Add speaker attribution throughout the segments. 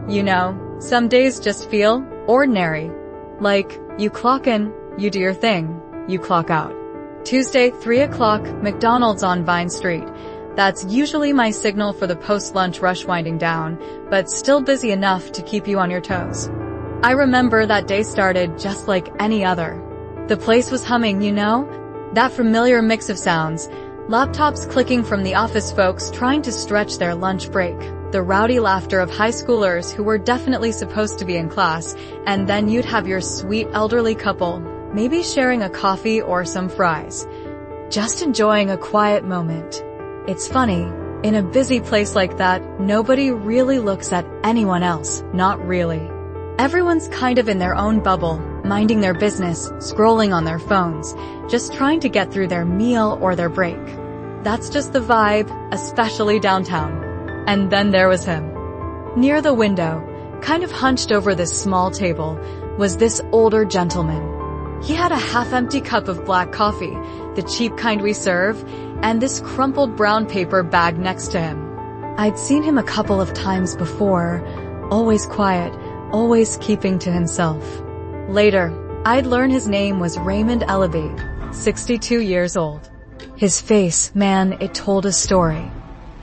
Speaker 1: You know, some days just feel ordinary. Like, you clock in, you do your thing, you clock out. Tuesday, 3 o'clock, McDonald's on Vine Street. That's usually my signal for the post-lunch rush winding down, but still busy enough to keep you on your toes. I remember that day started just like any other. The place was humming, you know? That familiar mix of sounds. Laptops clicking from the office folks trying to stretch their lunch break. The rowdy laughter of high schoolers who were definitely supposed to be in class. And then you'd have your sweet elderly couple, maybe sharing a coffee or some fries. Just enjoying a quiet moment. It's funny, in a busy place like that, nobody really looks at anyone else, not really. Everyone's kind of in their own bubble, minding their business, scrolling on their phones, just trying to get through their meal or their break. That's just the vibe, especially downtown. And then there was him. Near the window, kind of hunched over this small table, was this older gentleman. He had a half-empty cup of black coffee, the cheap kind we serve, and this crumpled brown paper bag next to him. I'd seen him a couple of times before, always quiet, always keeping to himself. Later, I'd learn his name was Raymond Ellaby, 62 years old. His face, man, it told a story.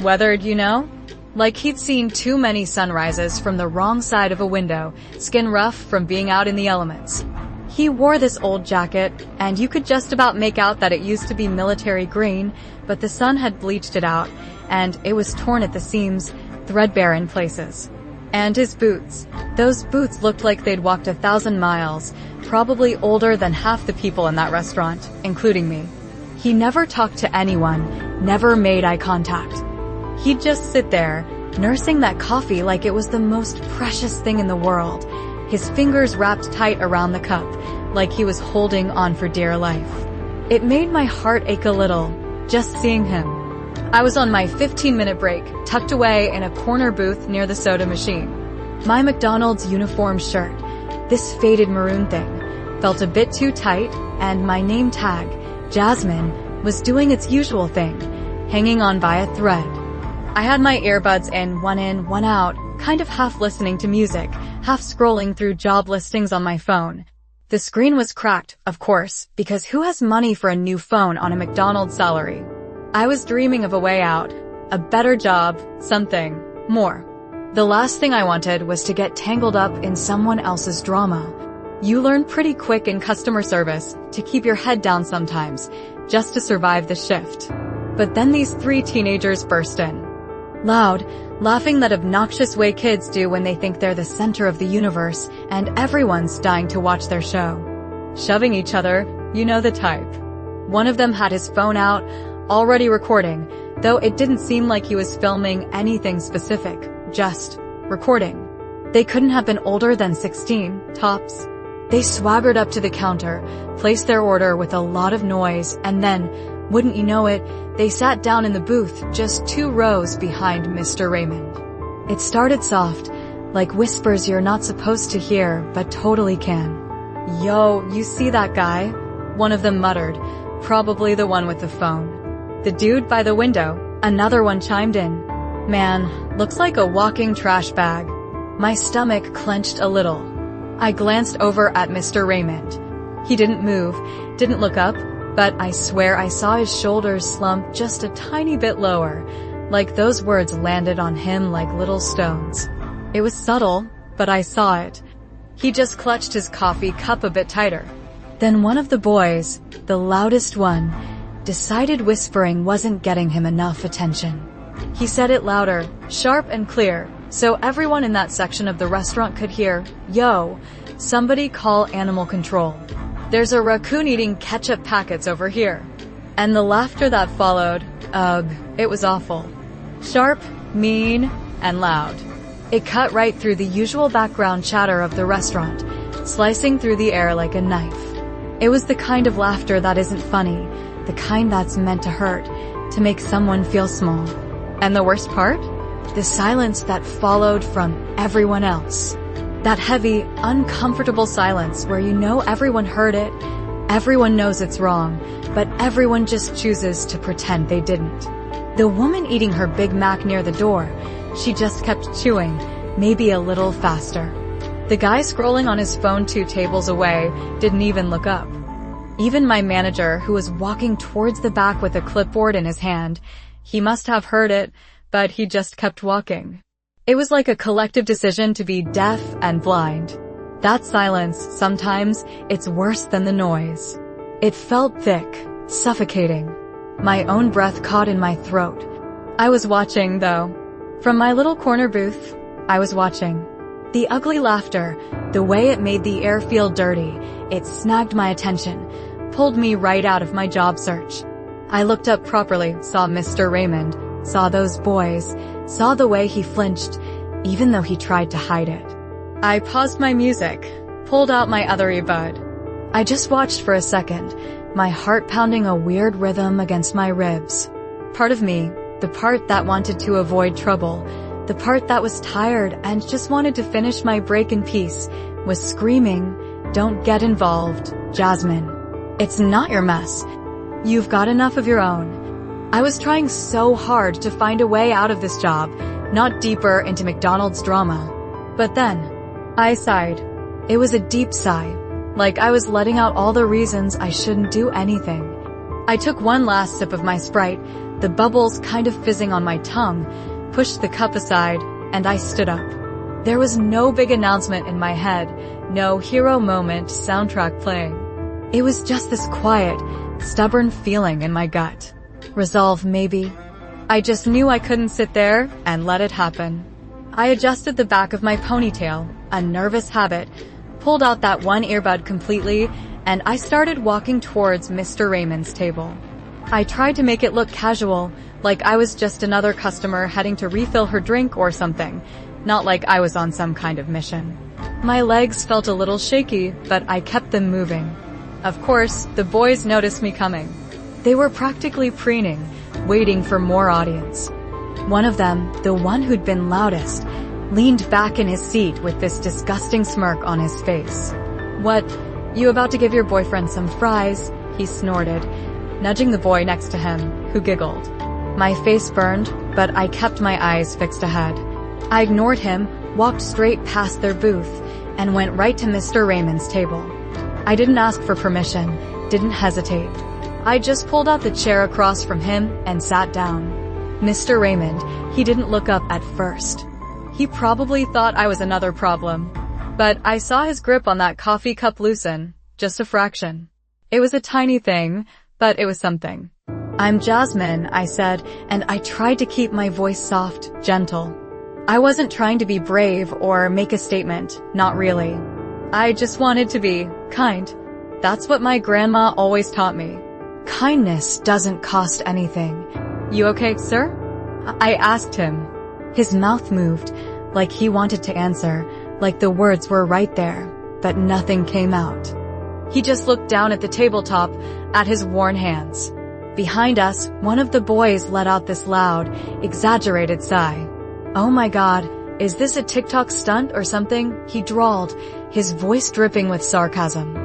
Speaker 1: Weathered, you know? Like he'd seen too many sunrises from the wrong side of a window, skin rough from being out in the elements. He wore this old jacket, and you could just about make out that it used to be military green, but the sun had bleached it out, and it was torn at the seams, threadbare in places. And his boots. Those boots looked like they'd walked 1,000 miles, probably older than half the people in that restaurant, including me. He never talked to anyone, never made eye contact. He'd just sit there, nursing that coffee like it was the most precious thing in the world, his fingers wrapped tight around the cup, like he was holding on for dear life. It made my heart ache a little, just seeing him. I was on my 15-minute break, tucked away in a corner booth near the soda machine. My McDonald's uniform shirt, this faded maroon thing, felt a bit too tight, and my name tag, Jasmine, was doing its usual thing, hanging on by a thread. I had my earbuds in, one out, kind of half listening to music, half scrolling through job listings on my phone. The screen was cracked, of course, because who has money for a new phone on a McDonald's salary? I was dreaming of a way out, a better job, something more. The last thing I wanted was to get tangled up in someone else's drama. You learn pretty quick in customer service to keep your head down sometimes, just to survive the shift. But then these 3 teenagers burst in. Loud, laughing that obnoxious way kids do when they think they're the center of the universe and everyone's dying to watch their show. Shoving each other, you know the type. One of them had his phone out, already recording, though it didn't seem like he was filming anything specific, just recording. They couldn't have been older than 16, tops. They swaggered up to the counter, placed their order with a lot of noise, and then, wouldn't you know it, they sat down in the booth just 2 rows behind Mr. Raymond. It started soft, like whispers you're not supposed to hear, but totally can. Yo, you see that guy? One of them muttered, probably the one with the phone. The dude by the window, another one chimed in. Man, looks like a walking trash bag. My stomach clenched a little. I glanced over at Mr. Raymond. He didn't move, didn't look up, but I swear I saw his shoulders slump just a tiny bit lower, like those words landed on him like little stones. It was subtle, but I saw it. He just clutched his coffee cup a bit tighter. Then one of the boys, the loudest one, decided whispering wasn't getting him enough attention. He said it louder, sharp and clear, so everyone in that section of the restaurant could hear, "Yo, somebody call animal control. There's a raccoon eating ketchup packets over here." And the laughter that followed, it was awful. Sharp, mean, and loud. It cut right through the usual background chatter of the restaurant, slicing through the air like a knife. It was the kind of laughter that isn't funny, the kind that's meant to hurt, to make someone feel small. And the worst part? The silence that followed from everyone else. That heavy, uncomfortable silence where you know everyone heard it, everyone knows it's wrong, but everyone just chooses to pretend they didn't. The woman eating her Big Mac near the door, she just kept chewing, maybe a little faster. The guy scrolling on his phone 2 tables away didn't even look up. Even my manager, who was walking towards the back with a clipboard in his hand, he must have heard it, but he just kept walking. It was like a collective decision to be deaf and blind. That silence, sometimes, it's worse than the noise. It felt thick, suffocating. My own breath caught in my throat. I was watching, though. From my little corner booth, I was watching. The ugly laughter, the way it made the air feel dirty, it snagged my attention, pulled me right out of my job search. I looked up properly, saw Mr. Raymond, saw those boys, saw the way he flinched, even though he tried to hide it. I paused my music, pulled out my other earbud. I just watched for a second, my heart pounding a weird rhythm against my ribs. Part of me, the part that wanted to avoid trouble, the part that was tired and just wanted to finish my break in peace, was screaming, "Don't get involved, Jasmine. It's not your mess. You've got enough of your own." I was trying so hard to find a way out of this job, not deeper into McDonald's drama. But then, I sighed. It was a deep sigh, like I was letting out all the reasons I shouldn't do anything. I took one last sip of my Sprite, the bubbles kind of fizzing on my tongue, pushed the cup aside, and I stood up. There was no big announcement in my head, no hero moment soundtrack playing. It was just this quiet, stubborn feeling in my gut. Resolve, maybe. I just knew I couldn't sit there and let it happen. I adjusted the back of my ponytail, a nervous habit, pulled out that one earbud completely, and I started walking towards Mr. Raymond's table. I tried to make it look casual, like I was just another customer heading to refill her drink or something, not like I was on some kind of mission. My legs felt a little shaky, but I kept them moving. Of course, the boys noticed me coming. They were practically preening, waiting for more audience. One of them, the one who'd been loudest, leaned back in his seat with this disgusting smirk on his face. "What, you about to give your boyfriend some fries?" he snorted, nudging the boy next to him, who giggled. My face burned, but I kept my eyes fixed ahead. I ignored him, walked straight past their booth, and went right to Mr. Raymond's table. I didn't ask for permission, didn't hesitate. I just pulled out the chair across from him and sat down. Mr. Raymond, he didn't look up at first. He probably thought I was another problem. But I saw his grip on that coffee cup loosen, just a fraction. It was a tiny thing, but it was something. "I'm Jasmine," I said, and I tried to keep my voice soft, gentle. I wasn't trying to be brave or make a statement, not really. I just wanted to be kind. That's what my grandma always taught me. Kindness doesn't cost anything. "You okay, sir?" I asked him. His mouth moved, like he wanted to answer, like the words were right there, but nothing came out. He just looked down at the tabletop, at his worn hands. Behind us, one of the boys let out this loud, exaggerated sigh. "Oh my God, is this a TikTok stunt or something?" he drawled, his voice dripping with sarcasm.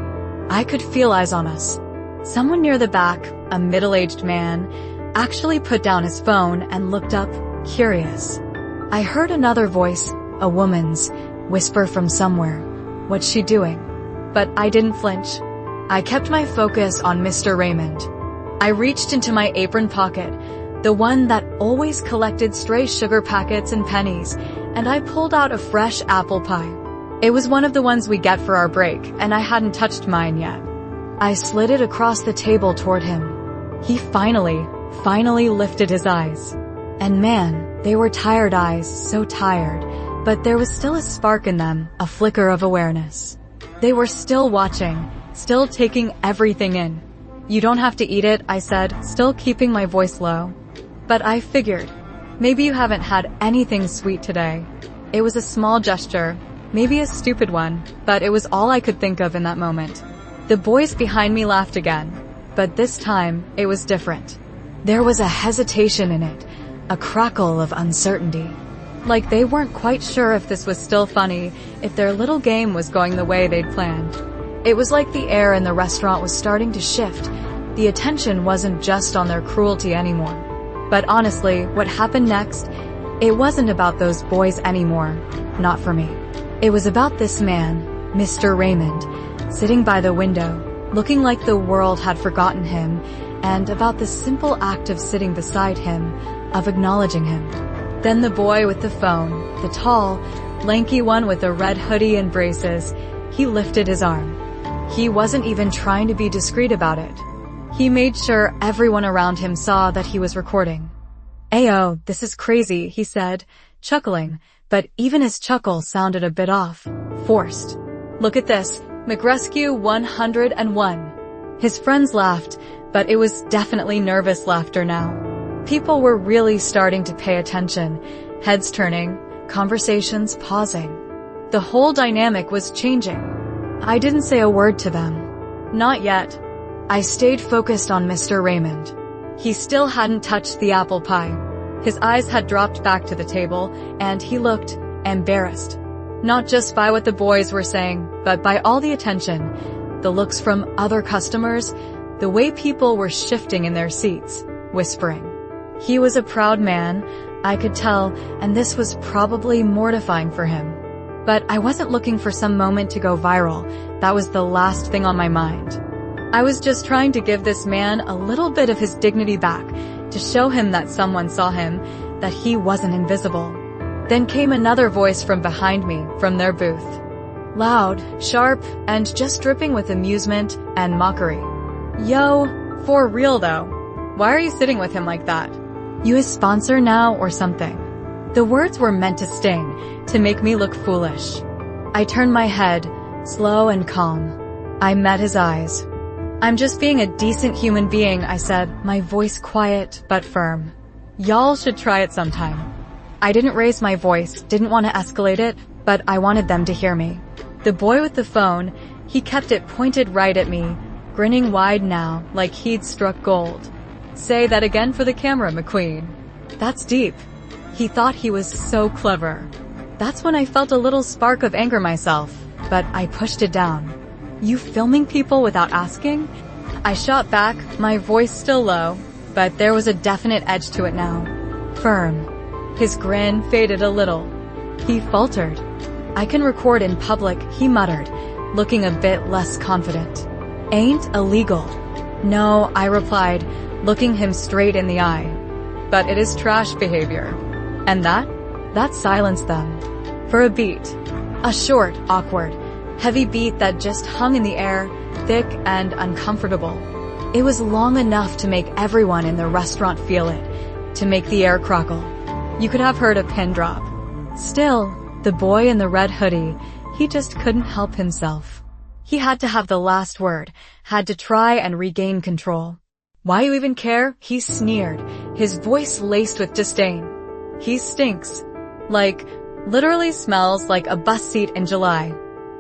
Speaker 1: I could feel eyes on us. Someone near the back, a middle-aged man, actually put down his phone and looked up, curious. I heard another voice, a woman's, whisper from somewhere, "What's she doing?" But I didn't flinch. I kept my focus on Mr. Raymond. I reached into my apron pocket, the one that always collected stray sugar packets and pennies, and I pulled out a fresh apple pie. It was one of the ones we get for our break, and I hadn't touched mine yet. I slid it across the table toward him. He finally lifted his eyes. And man, they were tired eyes, so tired, but there was still a spark in them, a flicker of awareness. They were still watching, still taking everything in. "You don't have to eat it," I said, still keeping my voice low. But I figured, maybe you haven't had anything sweet today. It was a small gesture, maybe a stupid one, but it was all I could think of in that moment. The boys behind me laughed again, but this time, it was different. There was a hesitation in it, a crackle of uncertainty. Like they weren't quite sure if this was still funny, if their little game was going the way they'd planned. It was like the air in the restaurant was starting to shift. The attention wasn't just on their cruelty anymore. But honestly, what happened next, It wasn't about those boys anymore. Not for me. It was about this man, Mr. Raymond, sitting by the window, looking like the world had forgotten him, and about the simple act of sitting beside him, of acknowledging him. Then the boy with the phone, the tall, lanky one with a red hoodie and braces, he lifted his arm. He wasn't even trying to be discreet about it. He made sure everyone around him saw that he was recording. "Ayo, this is crazy," he said, chuckling, but even his chuckle sounded a bit off, forced. "Look at this, McRescue 101. His friends laughed, but it was definitely nervous laughter now. People were really starting to pay attention, heads turning, conversations pausing. The whole dynamic was changing. I didn't say a word to them. Not yet. I stayed focused on Mr. Raymond. He still hadn't touched the apple pie. His eyes had dropped back to the table, and he looked embarrassed. Not just by what the boys were saying, but by all the attention, the looks from other customers, the way people were shifting in their seats, whispering. He was a proud man, I could tell, and this was probably mortifying for him. But I wasn't looking for some moment to go viral. That was the last thing on my mind. I was just trying to give this man a little bit of his dignity back, to show him that someone saw him, that he wasn't invisible. Then came another voice from behind me, from their booth. Loud, sharp, and just dripping with amusement and mockery. "Yo, for real though. Why are you sitting with him like that? You his sponsor now or something?" The words were meant to sting, to make me look foolish. I turned my head, slow and calm. I met his eyes. "I'm just being a decent human being," I said, my voice quiet but firm. "Y'all should try it sometime." I didn't raise my voice, didn't want to escalate it, but I wanted them to hear me. The boy with the phone, he kept it pointed right at me, grinning wide now, like he'd struck gold. "Say that again for the camera, McQueen. That's deep." He thought he was so clever. That's when I felt a little spark of anger myself, but I pushed it down. "You filming people without asking?" I shot back, my voice still low, but there was a definite edge to it now. Firm. His grin faded a little. He faltered. "I can record in public," he muttered, looking a bit less confident. "Ain't illegal." "No," I replied, looking him straight in the eye. "But it is trash behavior." And that silenced them. For a beat. A short, awkward, heavy beat that just hung in the air, thick and uncomfortable. It was long enough to make everyone in the restaurant feel it, to make the air crackle. You could have heard a pin drop. Still, the boy in the red hoodie, he just couldn't help himself. He had to have the last word, had to try and regain control. "Why you even care?" he sneered, his voice laced with disdain. "He stinks. Like, literally smells like a bus seat in July."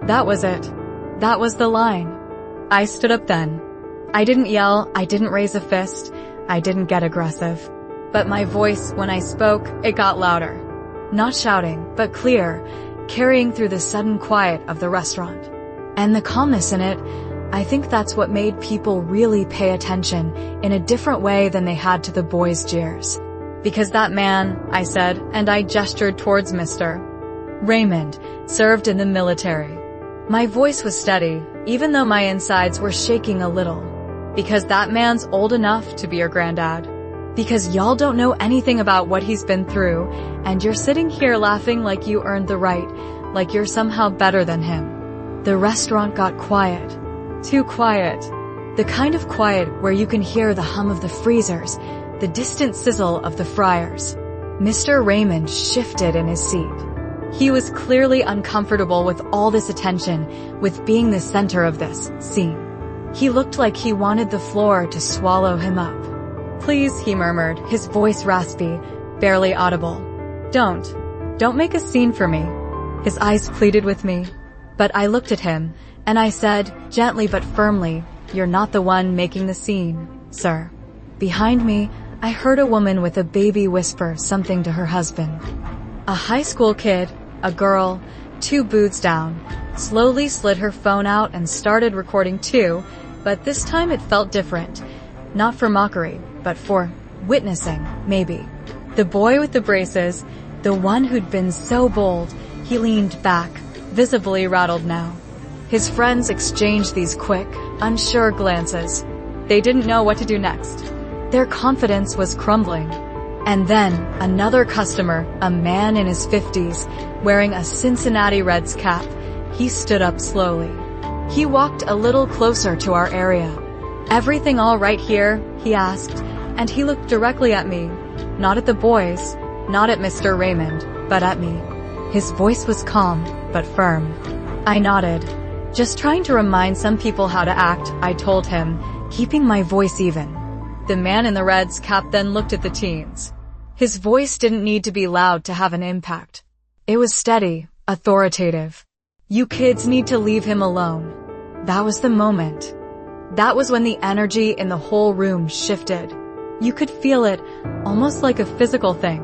Speaker 1: That was it. That was the line. I stood up then. I didn't yell, I didn't raise a fist, I didn't get aggressive. But my voice, when I spoke, it got louder. Not shouting, but clear, carrying through the sudden quiet of the restaurant. And the calmness in it, I think that's what made people really pay attention in a different way than they had to the boys' jeers. "Because that man," I said, and I gestured towards Mr. Raymond, served in the military. My voice was steady, even though my insides were shaking a little. "Because that man's old enough to be your granddad. Because y'all don't know anything about what he's been through, and you're sitting here laughing like you earned the right, like you're somehow better than him." The restaurant got quiet. Too quiet. The kind of quiet where you can hear the hum of the freezers, the distant sizzle of the fryers. Mr. Raymond shifted in his seat. He was clearly uncomfortable with all this attention, with being the center of this scene. He looked like he wanted the floor to swallow him up. "Please," he murmured, his voice raspy, barely audible. Don't make a scene for me." His eyes pleaded with me. But I looked at him, and I said, gently but firmly, "You're not the one making the scene, sir." Behind me, I heard a woman with a baby whisper something to her husband. A high school kid, a girl, 2 booths down, slowly slid her phone out and started recording too, but this time it felt different. Not for mockery, but for witnessing, maybe. The boy with the braces, The one who'd been so bold, he leaned back, visibly rattled now. His friends exchanged these quick, unsure glances. They didn't know what to do next. Their confidence was crumbling. And then, another customer, a man in his 50s, wearing a Cincinnati Reds cap, he stood up slowly. He walked a little closer to our area. "Everything all right here?" he asked, and he looked directly at me. Not at the boys, not at Mr. Raymond, but at me. His voice was calm, but firm. I nodded. "Just trying to remind some people how to act," I told him, keeping my voice even. The man in the Reds cap then looked at the teens. His voice didn't need to be loud to have an impact. It was steady, authoritative. "You kids need to leave him alone." That was the moment. That was when the energy in the whole room shifted. You could feel it, almost like a physical thing.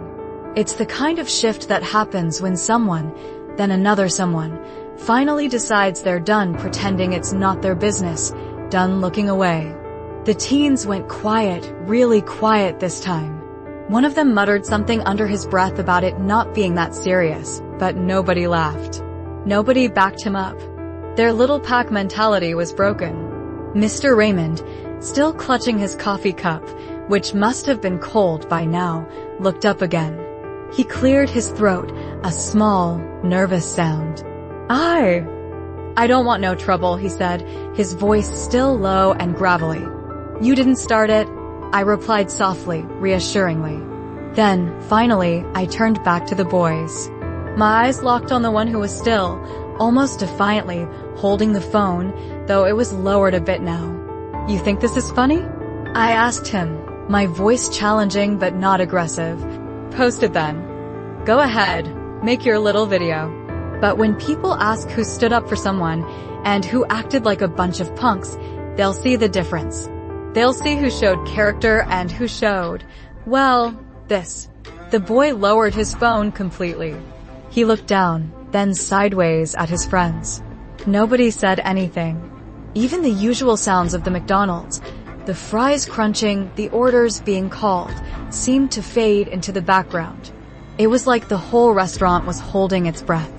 Speaker 1: It's the kind of shift that happens when someone, then another someone, finally decides they're done pretending it's not their business, done looking away. The teens went quiet, really quiet this time. One of them muttered something under his breath about it not being that serious, but nobody laughed. Nobody backed him up. Their little pack mentality was broken. Mr. Raymond, still clutching his coffee cup, which must have been cold by now, looked up again. He cleared his throat, a small, nervous sound. I don't want no trouble," he said, his voice still low and gravelly. "You didn't start it," I replied softly, reassuringly. Then, finally, I turned back to the boys. My eyes locked on the one who was still, almost defiantly, holding the phone, though it was lowered a bit now. "You think this is funny?" I asked him, my voice challenging but not aggressive. "Post it then. Go ahead, make your little video." But when people ask who stood up for someone, and who acted like a bunch of punks, they'll see the difference. They'll see who showed character and who showed, well, this. The boy lowered his phone completely. He looked down, then sideways at his friends. Nobody said anything. Even the usual sounds of the McDonald's, the fries crunching, the orders being called, seemed to fade into the background. It was like the whole restaurant was holding its breath.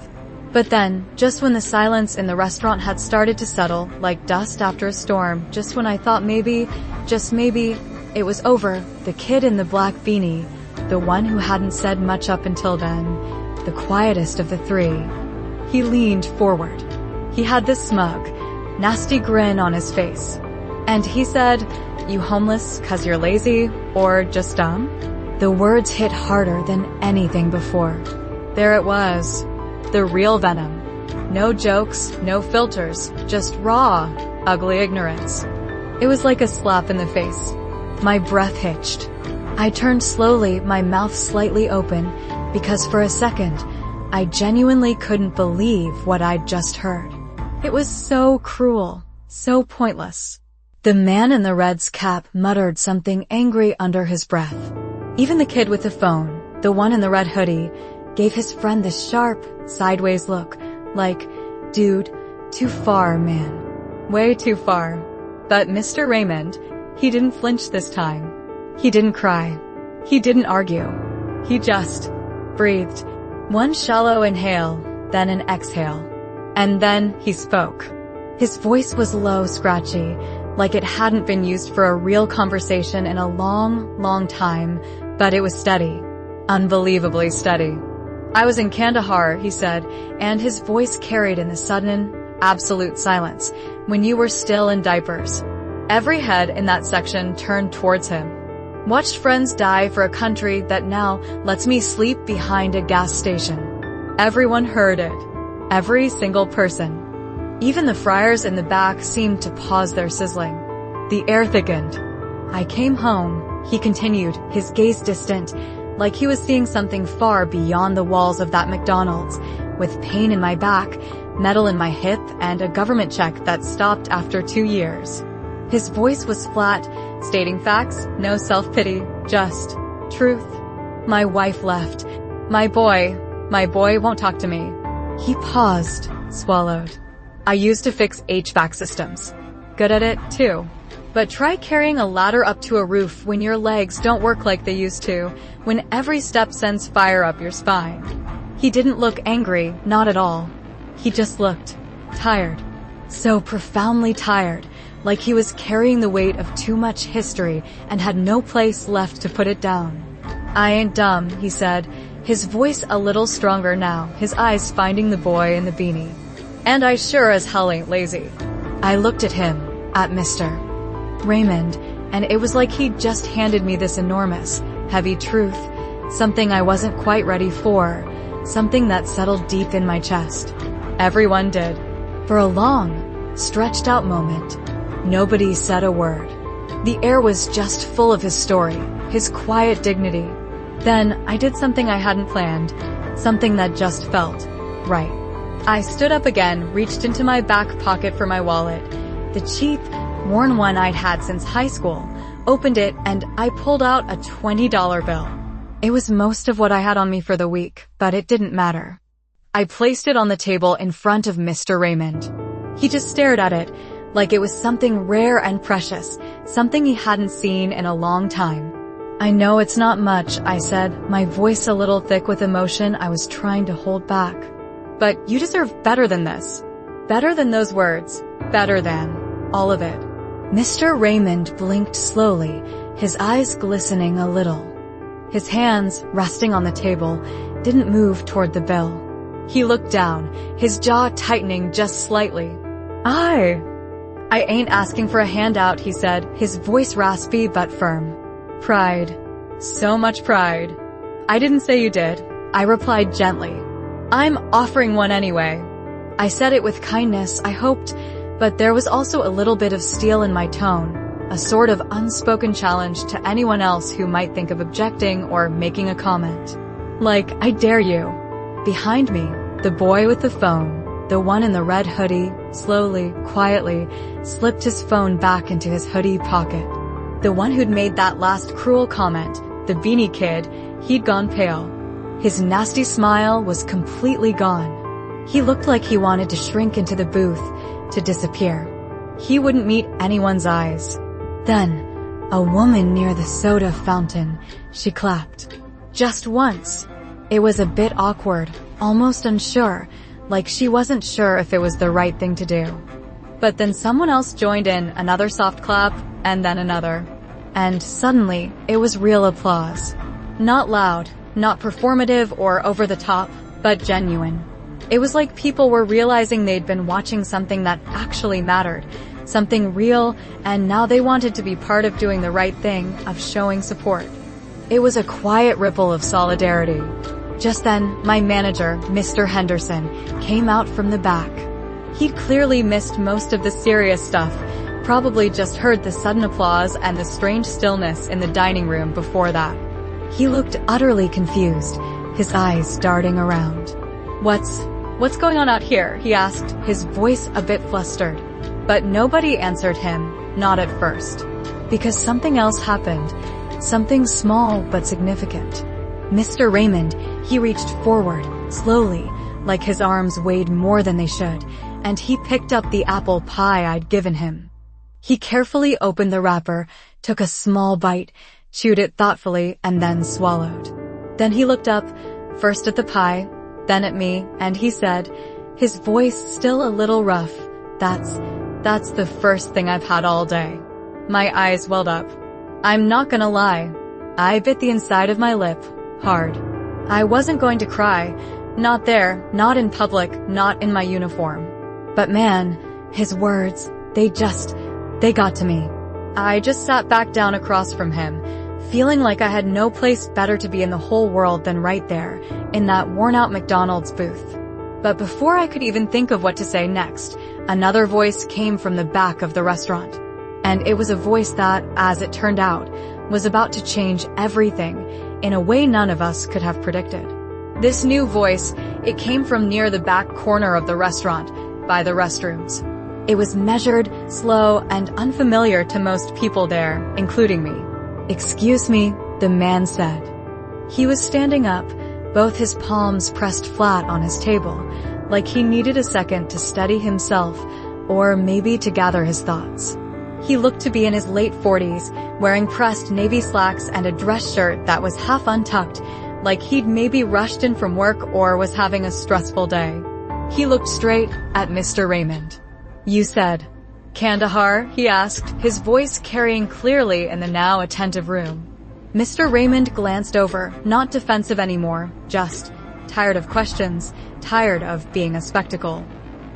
Speaker 1: But then, just when the silence in the restaurant had started to settle, like dust after a storm, just when I thought maybe, just maybe, it was over, the kid in the black beanie, the one who hadn't said much up until then, the quietest of the three. He leaned forward. He had this smug, nasty grin on his face. And he said, "You homeless 'cause you're lazy, or just dumb?" The words hit harder than anything before. There it was. The real venom. No jokes, no filters, just raw, ugly ignorance. It was like a slap in the face. My breath hitched. I turned slowly, my mouth slightly open, because for a second, I genuinely couldn't believe what I'd just heard. It was so cruel, so pointless. The man in the Reds cap muttered something angry under his breath. Even the kid with the phone, the one in the red hoodie, gave his friend this sharp, sideways look, like, "Dude, too far, man. Way too far." But Mr. Raymond, he didn't flinch this time. He didn't cry. He didn't argue. He just breathed. One shallow inhale, then an exhale. And then he spoke. His voice was low, scratchy, like it hadn't been used for a real conversation in a long, long time, but it was steady. Unbelievably steady. "I was in Kandahar," he said, and his voice carried in the sudden, absolute silence, "when you were still in diapers." Every head in that section turned towards him. "Watched friends die for a country that now lets me sleep behind a gas station." Everyone heard it. Every single person. Even the friars in the back seemed to pause their sizzling. The air thickened. "I came home," he continued, his gaze distant, like he was seeing something far beyond the walls of that McDonald's, with pain in my back, metal in my hip, and a government check that stopped after 2 years. His voice was flat, stating facts, no self-pity, just truth. "My wife left. My boy won't talk to me." He paused, swallowed. "I used to fix HVAC systems. Good at it, too." But try carrying a ladder up to a roof when your legs don't work like they used to, when every step sends fire up your spine. He didn't look angry, not at all. He just looked tired. So profoundly tired, like he was carrying the weight of too much history and had no place left to put it down. "I ain't dumb," he said, his voice a little stronger now, his eyes finding the boy in the beanie. "And I sure as hell ain't lazy." I looked at him, at Mr. Raymond, and it was like he'd just handed me this enormous, heavy truth, something I wasn't quite ready for, something that settled deep in my chest. Everyone did. For a long, stretched out moment, nobody said a word. The air was just full of his story, his quiet dignity. Then I did something I hadn't planned, something that just felt right. I stood up again, reached into my back pocket for my wallet, the cheap, worn one I'd had since high school, opened it, and I pulled out a $20 bill. It was most of what I had on me for the week, but it didn't matter. I placed it on the table in front of Mr. Raymond. He just stared at it, like it was something rare and precious, something he hadn't seen in a long time. "I know it's not much," I said, my voice a little thick with emotion I was trying to hold back. "But you deserve better than this. Better than those words. Better than all of it." Mr. Raymond blinked slowly, his eyes glistening a little. His hands, resting on the table, didn't move toward the bill. He looked down, his jaw tightening just slightly. I ain't asking for a handout," he said, his voice raspy but firm. "Pride. So much pride." "I didn't say you did," I replied gently. "I'm offering one anyway." I said it with kindness, I hoped, but there was also a little bit of steel in my tone, a sort of unspoken challenge to anyone else who might think of objecting or making a comment. Like, "I dare you." Behind me, the boy with the phone, the one in the red hoodie, slowly, quietly, slipped his phone back into his hoodie pocket. The one who'd made that last cruel comment, the beanie kid, he'd gone pale. His nasty smile was completely gone. He looked like he wanted to shrink into the booth, to disappear. He wouldn't meet anyone's eyes. Then, a woman near the soda fountain, she clapped. Just once. It was a bit awkward, almost unsure, like she wasn't sure if it was the right thing to do. But then someone else joined in, another soft clap, and then another. And suddenly, it was real applause. Not loud, not performative or over the top, but genuine. It was like people were realizing they'd been watching something that actually mattered, something real, and now they wanted to be part of doing the right thing, of showing support. It was a quiet ripple of solidarity. Just then, my manager, Mr. Henderson, came out from the back. He'd clearly missed most of the serious stuff, probably just heard the sudden applause and the strange stillness in the dining room before that. He looked utterly confused, his eyes darting around. What's going on out here?" he asked, his voice a bit flustered. But nobody answered him, not at first. Because something else happened, something small but significant. Mr. Raymond, he reached forward, slowly, like his arms weighed more than they should, and he picked up the apple pie I'd given him. He carefully opened the wrapper, took a small bite, chewed it thoughtfully, and then swallowed. Then he looked up, first at the pie, then at me, and he said, his voice still a little rough, That's the first thing I've had all day." My eyes welled up. I'm not gonna lie. I bit the inside of my lip, hard. I wasn't going to cry. Not there, not in public, not in my uniform. But man, his words, they got to me. I just sat back down across from him, feeling like I had no place better to be in the whole world than right there, in that worn-out McDonald's booth. But before I could even think of what to say next, another voice came from the back of the restaurant. And it was a voice that, as it turned out, was about to change everything, in a way none of us could have predicted. This new voice, it came from near the back corner of the restaurant, by the restrooms. It was measured, slow, and unfamiliar to most people there, including me. "Excuse me," the man said. He was standing up, both his palms pressed flat on his table, like he needed a second to steady himself, or maybe to gather his thoughts. He looked to be in his late 40s, wearing pressed navy slacks and a dress shirt that was half untucked, like he'd maybe rushed in from work or was having a stressful day. He looked straight at Mr. Raymond. "You said Kandahar?" he asked, his voice carrying clearly in the now attentive room. Mr. Raymond glanced over, not defensive anymore, just tired of questions, tired of being a spectacle.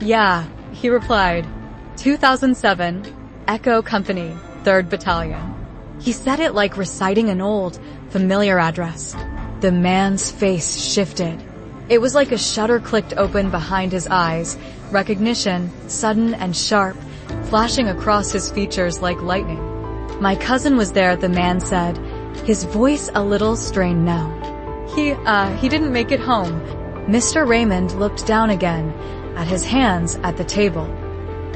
Speaker 1: "Yeah," he replied. 2007, Echo Company, 3rd Battalion. He said it like reciting an old, familiar address. The man's face shifted. It was like a shutter clicked open behind his eyes, recognition, sudden and sharp, flashing across his features like lightning. "My cousin was there," the man said, his voice a little strained now. He didn't make it home." Mr. Raymond looked down again, at his hands at the table.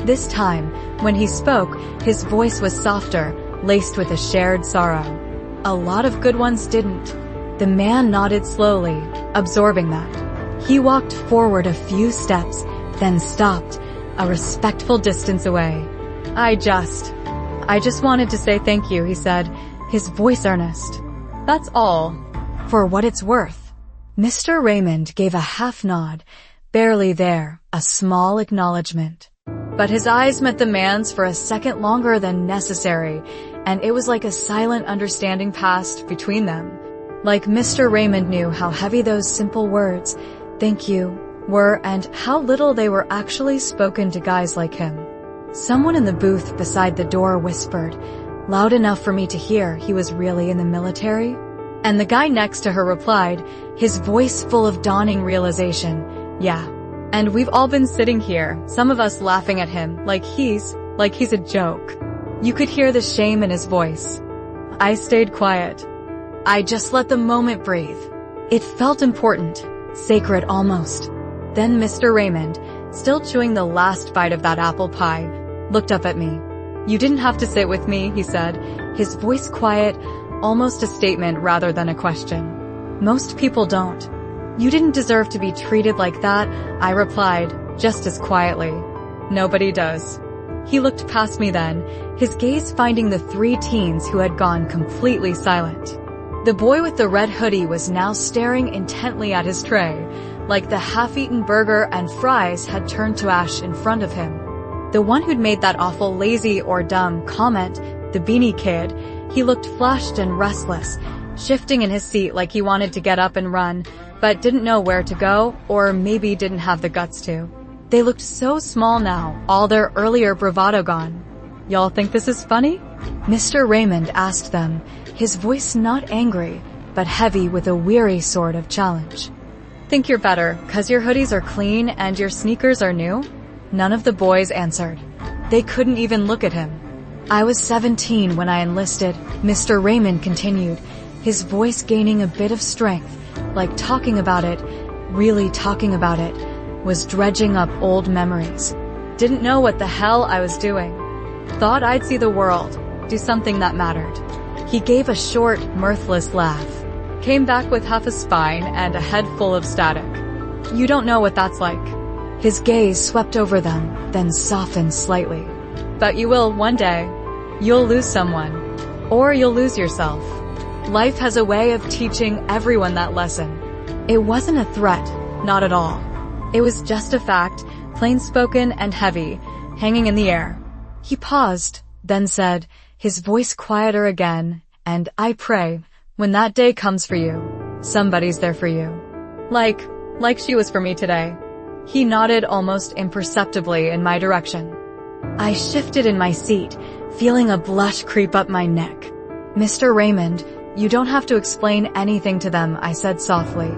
Speaker 1: This time, when he spoke, his voice was softer, laced with a shared sorrow. "A lot of good ones didn't." The man nodded slowly, absorbing that. He walked forward a few steps, then stopped, a respectful distance away. I just wanted to say thank you," he said, his voice earnest. "That's all." "For what it's worth." Mr. Raymond gave a half nod, barely there, a small acknowledgement. But his eyes met the man's for a second longer than necessary, and it was like a silent understanding passed between them. Like Mr. Raymond knew how heavy those simple words, "thank you," were and how little they were actually spoken to guys like him. Someone in the booth beside the door whispered, loud enough for me to hear he was really in the military. And the guy next to her replied, his voice full of dawning realization, "Yeah. And we've all been sitting here, some of us laughing at him, like he's a joke." You could hear the shame in his voice. I stayed quiet. I just let the moment breathe. It felt important, sacred almost. Then Mr. Raymond, still chewing the last bite of that apple pie, looked up at me. "You didn't have to sit with me," he said, his voice quiet, almost a statement rather than a question. "Most people don't." "You didn't deserve to be treated like that," I replied, just as quietly. "Nobody does." He looked past me then, his gaze finding the 3 teens who had gone completely silent. The boy with the red hoodie was now staring intently at his tray, like the half-eaten burger and fries had turned to ash in front of him. The one who'd made that awful lazy or dumb comment, the beanie kid, he looked flushed and restless, shifting in his seat like he wanted to get up and run, but didn't know where to go, or maybe didn't have the guts to. They looked so small now, all their earlier bravado gone. "Y'all think this is funny?" Mr. Raymond asked them, his voice not angry, but heavy with a weary sort of challenge. "Think you're better, 'cause your hoodies are clean and your sneakers are new?" None of the boys answered. They couldn't even look at him. "I was 17 when I enlisted," Mr. Raymond continued, his voice gaining a bit of strength, like talking about it, really talking about it, was dredging up old memories. "Didn't know what the hell I was doing. Thought I'd see the world, do something that mattered." He gave a short, mirthless laugh. Came back with half a spine and a head full of static. "You don't know what that's like." His gaze swept over them, then softened slightly. "But you will one day. You'll lose someone. Or you'll lose yourself. Life has a way of teaching everyone that lesson." It wasn't a threat, not at all. It was just a fact, plain-spoken and heavy, hanging in the air. He paused, then said, his voice quieter again, "And I pray, when that day comes for you, somebody's there for you. Like she was for me today." He nodded almost imperceptibly in my direction. I shifted in my seat, feeling a blush creep up my neck. "Mr. Raymond, you don't have to explain anything to them," I said softly.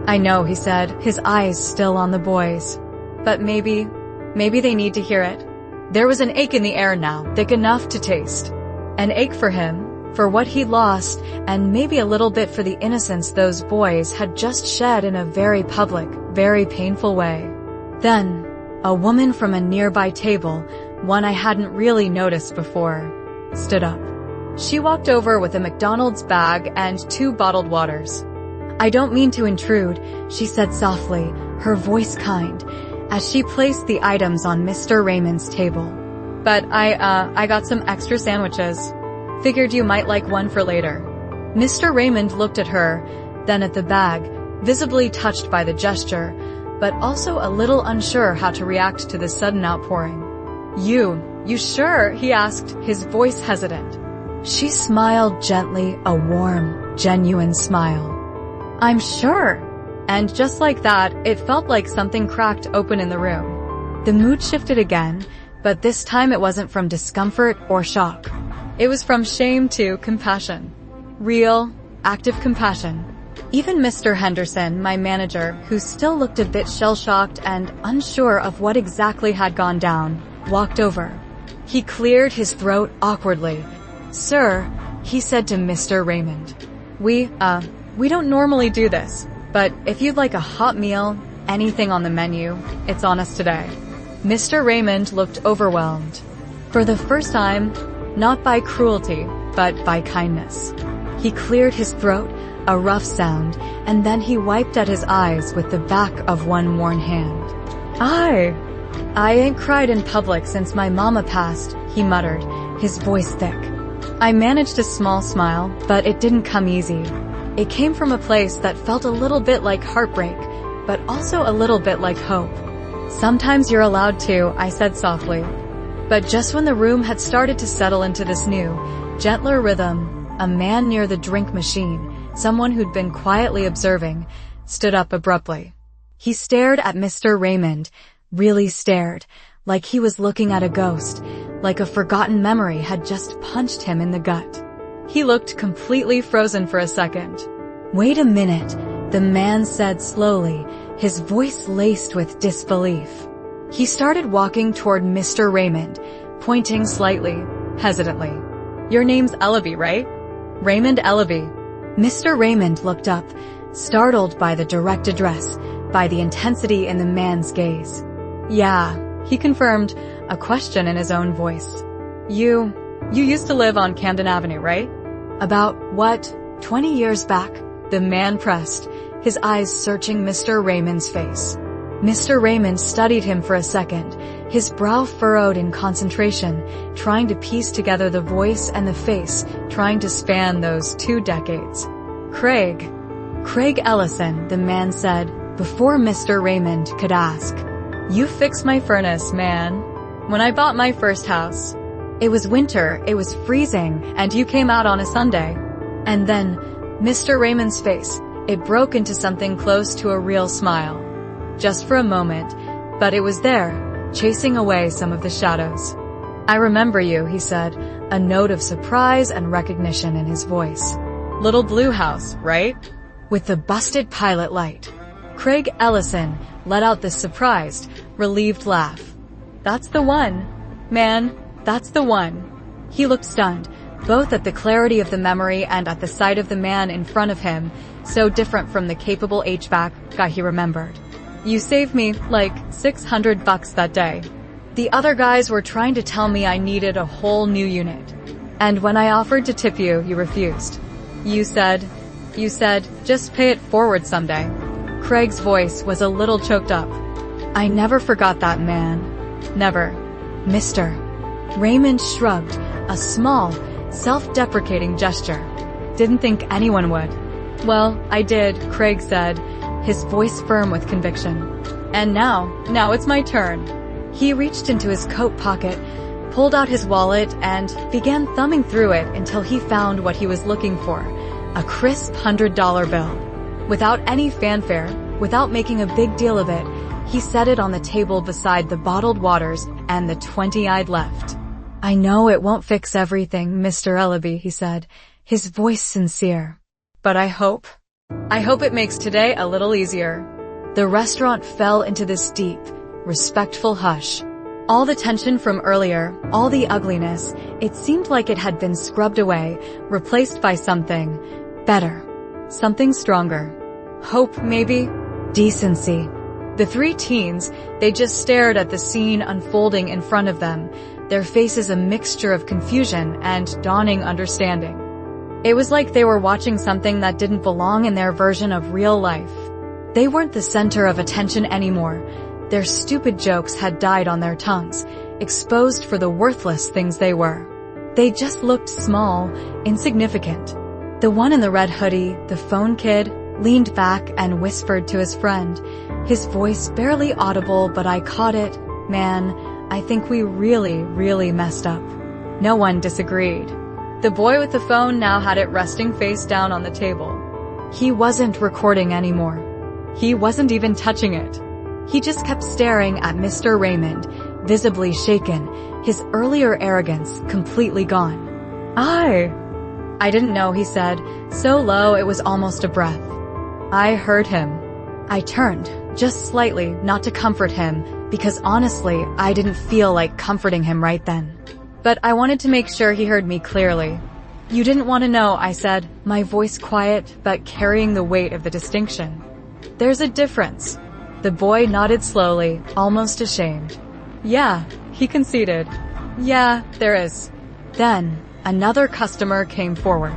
Speaker 1: "I know," he said, his eyes still on the boys. "But maybe they need to hear it." There was an ache in the air now, thick enough to taste. An ache for him, for what he'd lost, and maybe a little bit for the innocence those boys had just shed in a very public, very painful way. Then, a woman from a nearby table, one I hadn't really noticed before, stood up. She walked over with a McDonald's bag and 2 bottled waters. "I don't mean to intrude," she said softly, her voice kind, as she placed the items on Mr. Raymond's table. But I got some extra sandwiches. Figured you might like one for later. Mr. Raymond looked at her, then at the bag, visibly touched by the gesture, but also a little unsure how to react to the sudden outpouring. You sure? He asked, his voice hesitant. She smiled gently, a warm, genuine smile. I'm sure. And just like that, it felt like something cracked open in the room. The mood shifted again, but this time it wasn't from discomfort or shock. It was from shame to compassion. Real, active compassion. Even Mr. Henderson, my manager, who still looked a bit shell-shocked and unsure of what exactly had gone down, walked over. He cleared his throat awkwardly. Sir, he said to Mr. Raymond. We don't normally do this, but if you'd like a hot meal, anything on the menu, it's on us today. Mr. Raymond looked overwhelmed. For the first time, not by cruelty, but by kindness. He cleared his throat, a rough sound, and then he wiped at his eyes with the back of one worn hand. I ain't cried in public since my mama passed, he muttered, his voice thick. I managed a small smile, but it didn't come easy. It came from a place that felt a little bit like heartbreak, but also a little bit like hope. Sometimes you're allowed to, I said softly. But just when the room had started to settle into this new, gentler rhythm, a man near the drink machine, someone who'd been quietly observing, stood up abruptly. He stared at Mr. Raymond, really stared, like he was looking at a ghost, like a forgotten memory had just punched him in the gut. He looked completely frozen for a second. Wait a minute, the man said slowly, his voice laced with disbelief. He started walking toward Mr. Raymond, pointing slightly, hesitantly. Your name's Ellaby, right? Raymond Ellaby. Mr. Raymond looked up, startled by the direct address, by the intensity in the man's gaze. Yeah, he confirmed, a question in his own voice. You used to live on Camden Avenue, right? About, 20 years back? The man pressed, his eyes searching Mr. Raymond's face. Mr. Raymond studied him for a second, his brow furrowed in concentration, trying to piece together the voice and the face, trying to span those 2 decades. Craig Ellison, the man said, before Mr. Raymond could ask. You fixed my furnace, man. When I bought my first house. It was winter, it was freezing, and you came out on a Sunday. And then, Mr. Raymond's face, it broke into something close to a real smile. Just for a moment, but it was there, chasing away some of the shadows. I remember you, he said, a note of surprise and recognition in his voice. Little blue house, right? With the busted pilot light. Craig Ellison let out this surprised, relieved laugh. That's the one. Man, that's the one. He looked stunned, both at the clarity of the memory and at the sight of the man in front of him, so different from the capable HVAC guy he remembered. You saved me, like, $600 that day. The other guys were trying to tell me I needed a whole new unit. And when I offered to tip you, you refused. You said, just pay it forward someday. Craig's voice was a little choked up. I never forgot that, man. Never. Mr. Raymond shrugged, a small, self-deprecating gesture. Didn't think anyone would. Well, I did, Craig said, his voice firm with conviction. And now it's my turn. He reached into his coat pocket, pulled out his wallet, and began thumbing through it until he found what he was looking for, a crisp $100 bill. Without any fanfare, without making a big deal of it, he set it on the table beside the bottled waters and the 20 I'd left. I know it won't fix everything, Mr. Ellaby, he said, his voice sincere. But I hope it makes today a little easier. The restaurant fell into this deep, respectful hush. All the tension from earlier, all the ugliness, it seemed like it had been scrubbed away, replaced by something better, something stronger. Hope, maybe? Decency. The 3 teens, they just stared at the scene unfolding in front of them, their faces a mixture of confusion and dawning understanding. It was like they were watching something that didn't belong in their version of real life. They weren't the center of attention anymore. Their stupid jokes had died on their tongues, exposed for the worthless things they were. They just looked small, insignificant. The one in the red hoodie, the phone kid, leaned back and whispered to his friend, his voice barely audible, but I caught it. Man, I think we really messed up. No one disagreed. The boy with the phone now had it resting face down on the table. He wasn't recording anymore. He wasn't even touching it. He just kept staring at Mr. Raymond, visibly shaken, his earlier arrogance completely gone. I didn't know, he said, so low it was almost a breath. I heard him. I turned, just slightly, not to comfort him, because honestly, I didn't feel like comforting him right then. But I wanted to make sure he heard me clearly. You didn't want to know, I said, my voice quiet, but carrying the weight of the distinction. There's a difference. The boy nodded slowly, almost ashamed. Yeah, he conceded. Yeah, there is. Then, another customer came forward.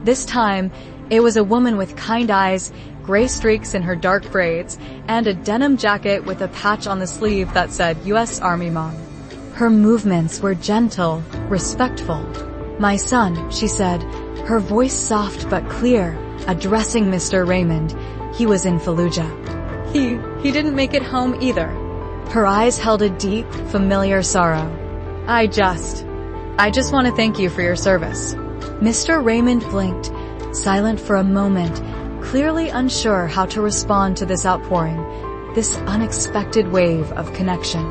Speaker 1: This time, it was a woman with kind eyes, gray streaks in her dark braids, and a denim jacket with a patch on the sleeve that said U.S. Army Mom. Her movements were gentle, respectful. My son, she said, her voice soft but clear, addressing Mr. Raymond. He was in Fallujah. He didn't make it home either. Her eyes held a deep, familiar sorrow. I just want to thank you for your service. Mr. Raymond blinked, silent for a moment, clearly unsure how to respond to this outpouring, this unexpected wave of connection.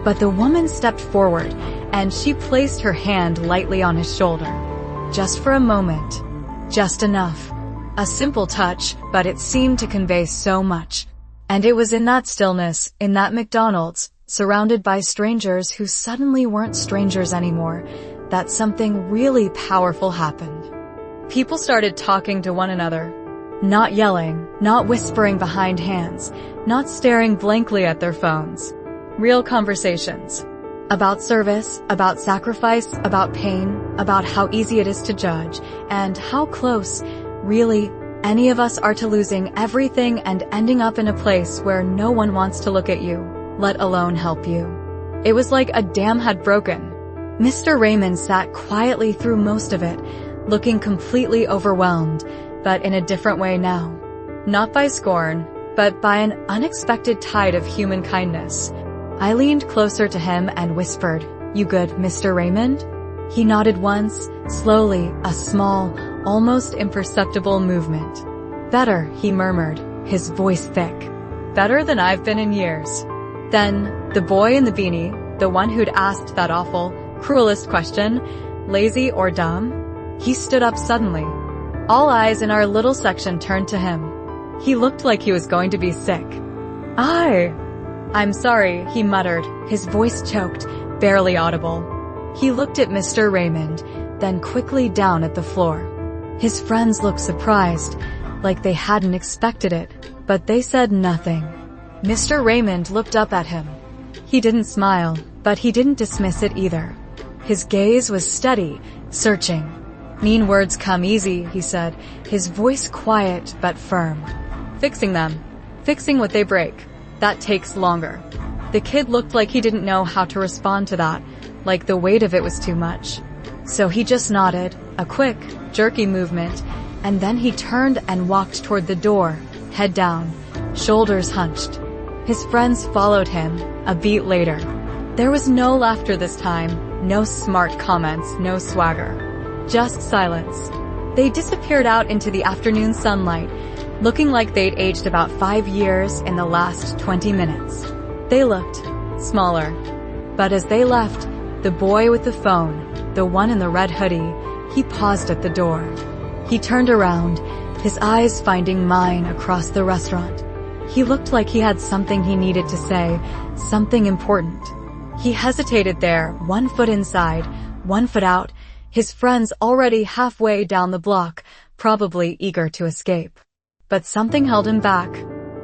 Speaker 1: But the woman stepped forward, and she placed her hand lightly on his shoulder. Just for a moment. Just enough. A simple touch, but it seemed to convey so much. And it was in that stillness, in that McDonald's, surrounded by strangers who suddenly weren't strangers anymore, that something really powerful happened. People started talking to one another. Not yelling, not whispering behind hands, not staring blankly at their phones. Real conversations. About service, about sacrifice, about pain, about how easy it is to judge, and how close, really, any of us are to losing everything and ending up in a place where no one wants to look at you, let alone help you. It was like a dam had broken. Mr. Raymond sat quietly through most of it, looking completely overwhelmed, but in a different way now. Not by scorn, but by an unexpected tide of human kindness. I leaned closer to him and whispered, "You good, Mr. Raymond?" He nodded once, slowly, a small, almost imperceptible movement. "Better," he murmured, his voice thick. "Better than I've been in years." Then, the boy in the beanie, the one who'd asked that awful, cruelest question, lazy or dumb? He stood up suddenly. All eyes in our little section turned to him. He looked like he was going to be sick. I'm sorry, he muttered, his voice choked, barely audible. He looked at Mr. Raymond, then quickly down at the floor. His friends looked surprised, like they hadn't expected it, but they said nothing. Mr. Raymond looked up at him. He didn't smile, but he didn't dismiss it either. His gaze was steady, searching. "Mean words come easy," he said, his voice quiet but firm. "Fixing them. Fixing what they break. That takes longer." The kid looked like he didn't know how to respond to that, like the weight of it was too much. So he just nodded, a quick, jerky movement, and then he turned and walked toward the door, head down, shoulders hunched. His friends followed him, a beat later. There was no laughter this time, no smart comments, no swagger. Just silence. They disappeared out into the afternoon sunlight, looking like they'd aged about 5 years in the last 20 minutes. They looked smaller. But as they left, the boy with the phone, the one in the red hoodie, he paused at the door. He turned around, his eyes finding mine across the restaurant. He looked like he had something he needed to say, something important. He hesitated there, 1 foot inside, 1 foot out, his friends already halfway down the block, probably eager to escape. But something held him back.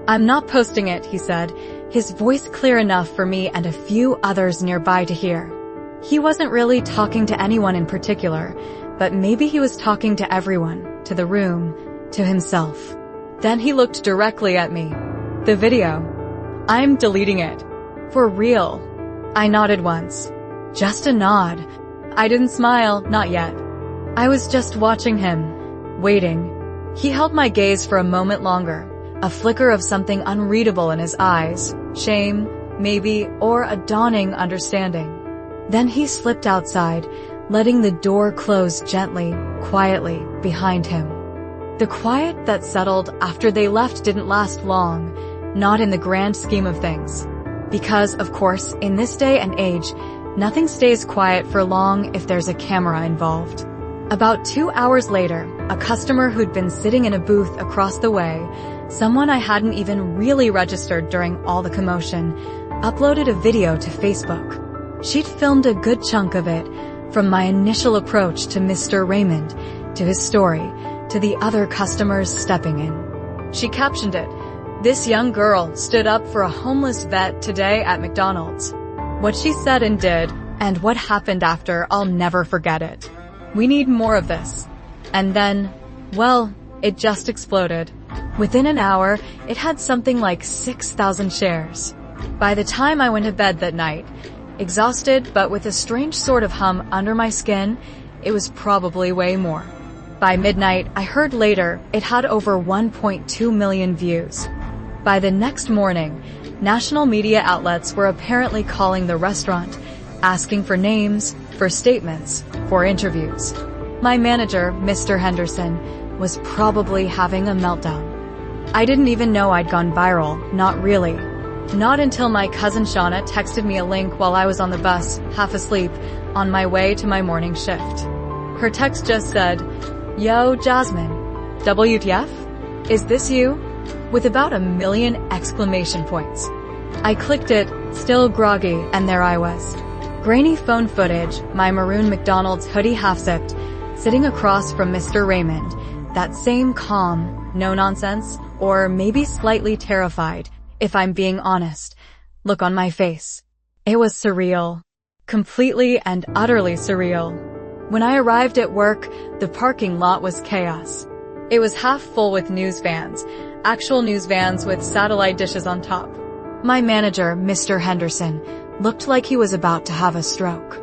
Speaker 1: "I'm not posting it," he said, his voice clear enough for me and a few others nearby to hear. He wasn't really talking to anyone in particular, but maybe he was talking to everyone, to the room, to himself. Then he looked directly at me. "The video. I'm deleting it. For real." I nodded once. Just a nod. I didn't smile, not yet. I was just watching him, waiting. He held my gaze for a moment longer, a flicker of something unreadable in his eyes, shame, maybe, or a dawning understanding. Then he slipped outside, letting the door close gently, quietly, behind him. The quiet that settled after they left didn't last long, not in the grand scheme of things. Because, of course, in this day and age, nothing stays quiet for long if there's a camera involved. About 2 hours later, a customer who'd been sitting in a booth across the way, someone I hadn't even really registered during all the commotion, uploaded a video to Facebook. She'd filmed a good chunk of it, from my initial approach to Mr. Raymond, to his story, to the other customers stepping in. She captioned it, "This young girl stood up for a homeless vet today at McDonald's." What she said and did, and what happened after, I'll never forget it. We need more of this. And then, well, it just exploded. Within an hour, it had something like 6,000 shares. By the time I went to bed that night, exhausted but with a strange sort of hum under my skin, it was probably way more. By midnight, I heard later, it had over 1.2 million views. By the next morning, national media outlets were apparently calling the restaurant, asking for names, for statements, for interviews. My manager, Mr. Henderson, was probably having a meltdown. I didn't even know I'd gone viral, not really. Not until my cousin Shauna texted me a link while I was on the bus, half asleep, on my way to my morning shift. Her text just said, "Yo, Jasmine. WTF? Is this you?" With about 1 million exclamation points. I clicked it, still groggy, and there I was. Grainy phone footage, my maroon McDonald's hoodie half-zipped, sitting across from Mr. Raymond, that same calm, no nonsense, or maybe slightly terrified, if I'm being honest, look on my face. It was surreal. Completely and utterly surreal. When I arrived at work, the parking lot was chaos. It was half full with news vans, actual news vans with satellite dishes on top. My manager, Mr. Henderson, looked like he was about to have a stroke.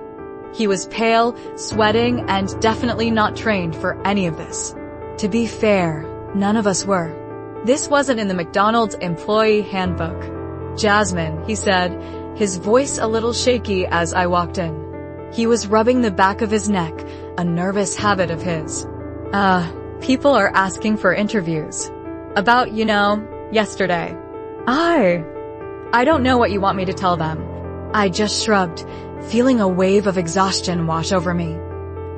Speaker 1: He was pale, sweating, and definitely not trained for any of this. To be fair, none of us were. This wasn't in the McDonald's employee handbook. "Jasmine," he said, his voice a little shaky as I walked in. He was rubbing the back of his neck, a nervous habit of his. People are asking for interviews. About, yesterday." I don't know what you want me to tell them." I just shrugged, feeling a wave of exhaustion wash over me.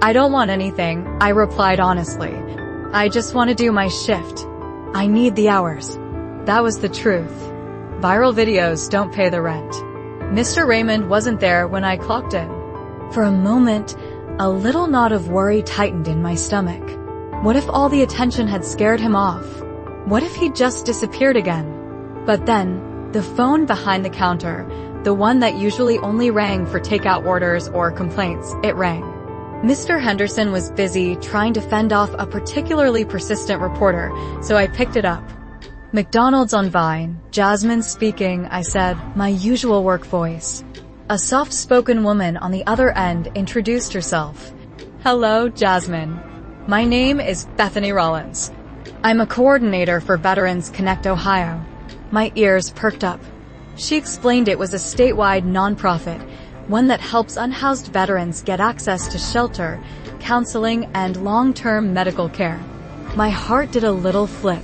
Speaker 1: "I don't want anything," I replied honestly. "I just want to do my shift. I need the hours." That was the truth. Viral videos don't pay the rent. Mr. Raymond wasn't there when I clocked in. For a moment, a little knot of worry tightened in my stomach. What if all the attention had scared him off? What if he'd just disappeared again? But then, the phone behind the counter, the one that usually only rang for takeout orders or complaints, it rang. Mr. Henderson was busy trying to fend off a particularly persistent reporter, so I picked it up. "McDonald's on Vine, Jasmine speaking," I said, my usual work voice. A soft-spoken woman on the other end introduced herself. "Hello, Jasmine. My name is Bethany Rollins. I'm a coordinator for Veterans Connect Ohio." My ears perked up. She explained it was a statewide nonprofit, one that helps unhoused veterans get access to shelter, counseling, and long-term medical care. My heart did a little flip.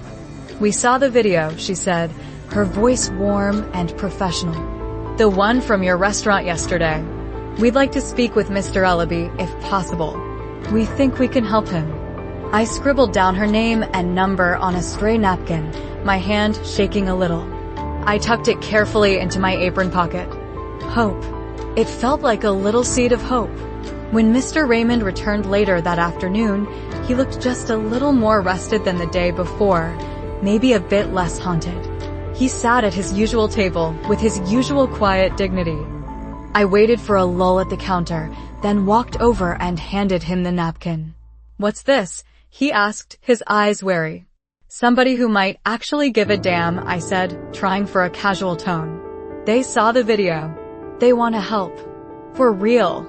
Speaker 1: "We saw the video," she said, her voice warm and professional. "The one from your restaurant yesterday. We'd like to speak with Mr. Ellaby, if possible. We think we can help him." I scribbled down her name and number on a stray napkin, my hand shaking a little. I tucked it carefully into my apron pocket. Hope. It felt like a little seed of hope. When Mr. Raymond returned later that afternoon, he looked just a little more rested than the day before, maybe a bit less haunted. He sat at his usual table with his usual quiet dignity. I waited for a lull at the counter, then walked over and handed him the napkin. "What's this?" he asked, his eyes wary. "Somebody who might actually give a damn," I said, trying for a casual tone. "They saw the video. They want to help." were real.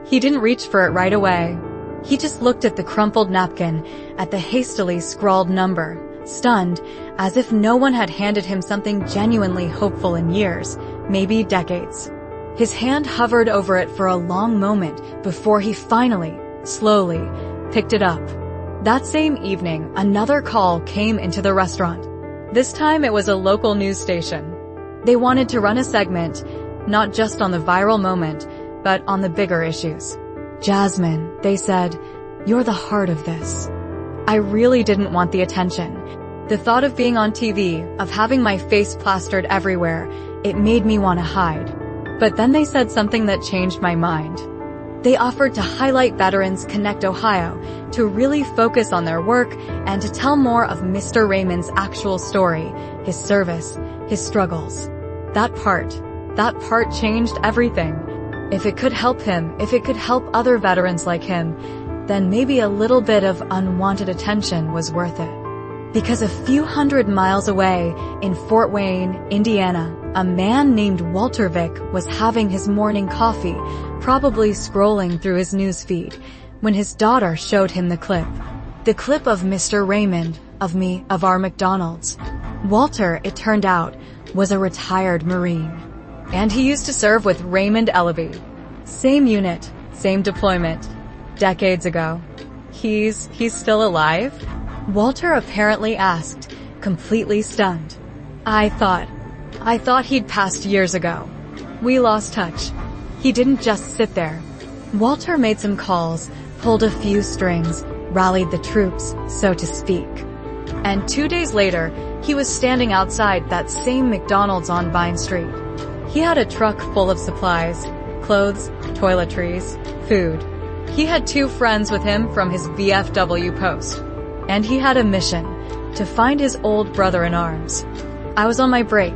Speaker 1: He didn't reach for it right away. He just looked at the crumpled napkin, at the hastily scrawled number, stunned, as if no one had handed him something genuinely hopeful in years, maybe decades. His hand hovered over it for a long moment before he finally, slowly, picked it up. That same evening, another call came into the restaurant. This time it was a local news station. They wanted to run a segment, not just on the viral moment, but on the bigger issues. "Jasmine," they said, "you're the heart of this." I really didn't want the attention. The thought of being on TV, of having my face plastered everywhere, it made me want to hide. But then they said something that changed my mind. They offered to highlight Veterans Connect Ohio, to really focus on their work, and to tell more of Mr. Raymond's actual story, his service, his struggles. That part changed everything. If it could help him, if it could help other veterans like him, then maybe a little bit of unwanted attention was worth it. Because a few hundred miles away, in Fort Wayne, Indiana, a man named Walter Vick was having his morning coffee, probably scrolling through his newsfeed, when his daughter showed him the clip. The clip of Mr. Raymond, of me, of our McDonald's. Walter, it turned out, was a retired Marine. And he used to serve with Raymond Ellaby. Same unit, same deployment. Decades ago. He's still alive? Walter apparently asked, completely stunned. I thought he'd passed years ago. We lost touch. He didn't just sit there. Walter made some calls, pulled a few strings, rallied the troops, so to speak. And 2 days later, he was standing outside that same McDonald's on Vine Street. He had a truck full of supplies, clothes, toiletries, food. He had 2 friends with him from his VFW post. And he had a mission, to find his old brother-in-arms. I was on my break,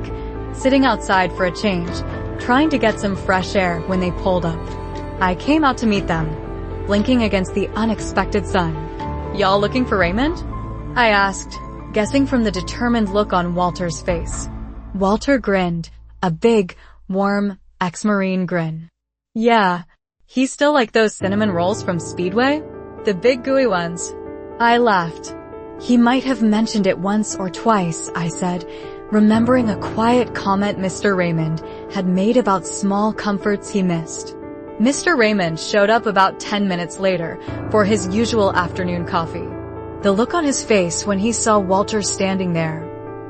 Speaker 1: sitting outside for a change, trying to get some fresh air when they pulled up. I came out to meet them, blinking against the unexpected sun. "Y'all looking for Raymond?" I asked, guessing from the determined look on Walter's face. Walter grinned, a big, warm, ex-Marine grin. "Yeah, he's still like those cinnamon rolls from Speedway? The big gooey ones." I laughed. "He might have mentioned it once or twice," I said, remembering a quiet comment Mr. Raymond had made about small comforts he missed. Mr. Raymond showed up about 10 minutes later for his usual afternoon coffee. The look on his face when he saw Walter standing there,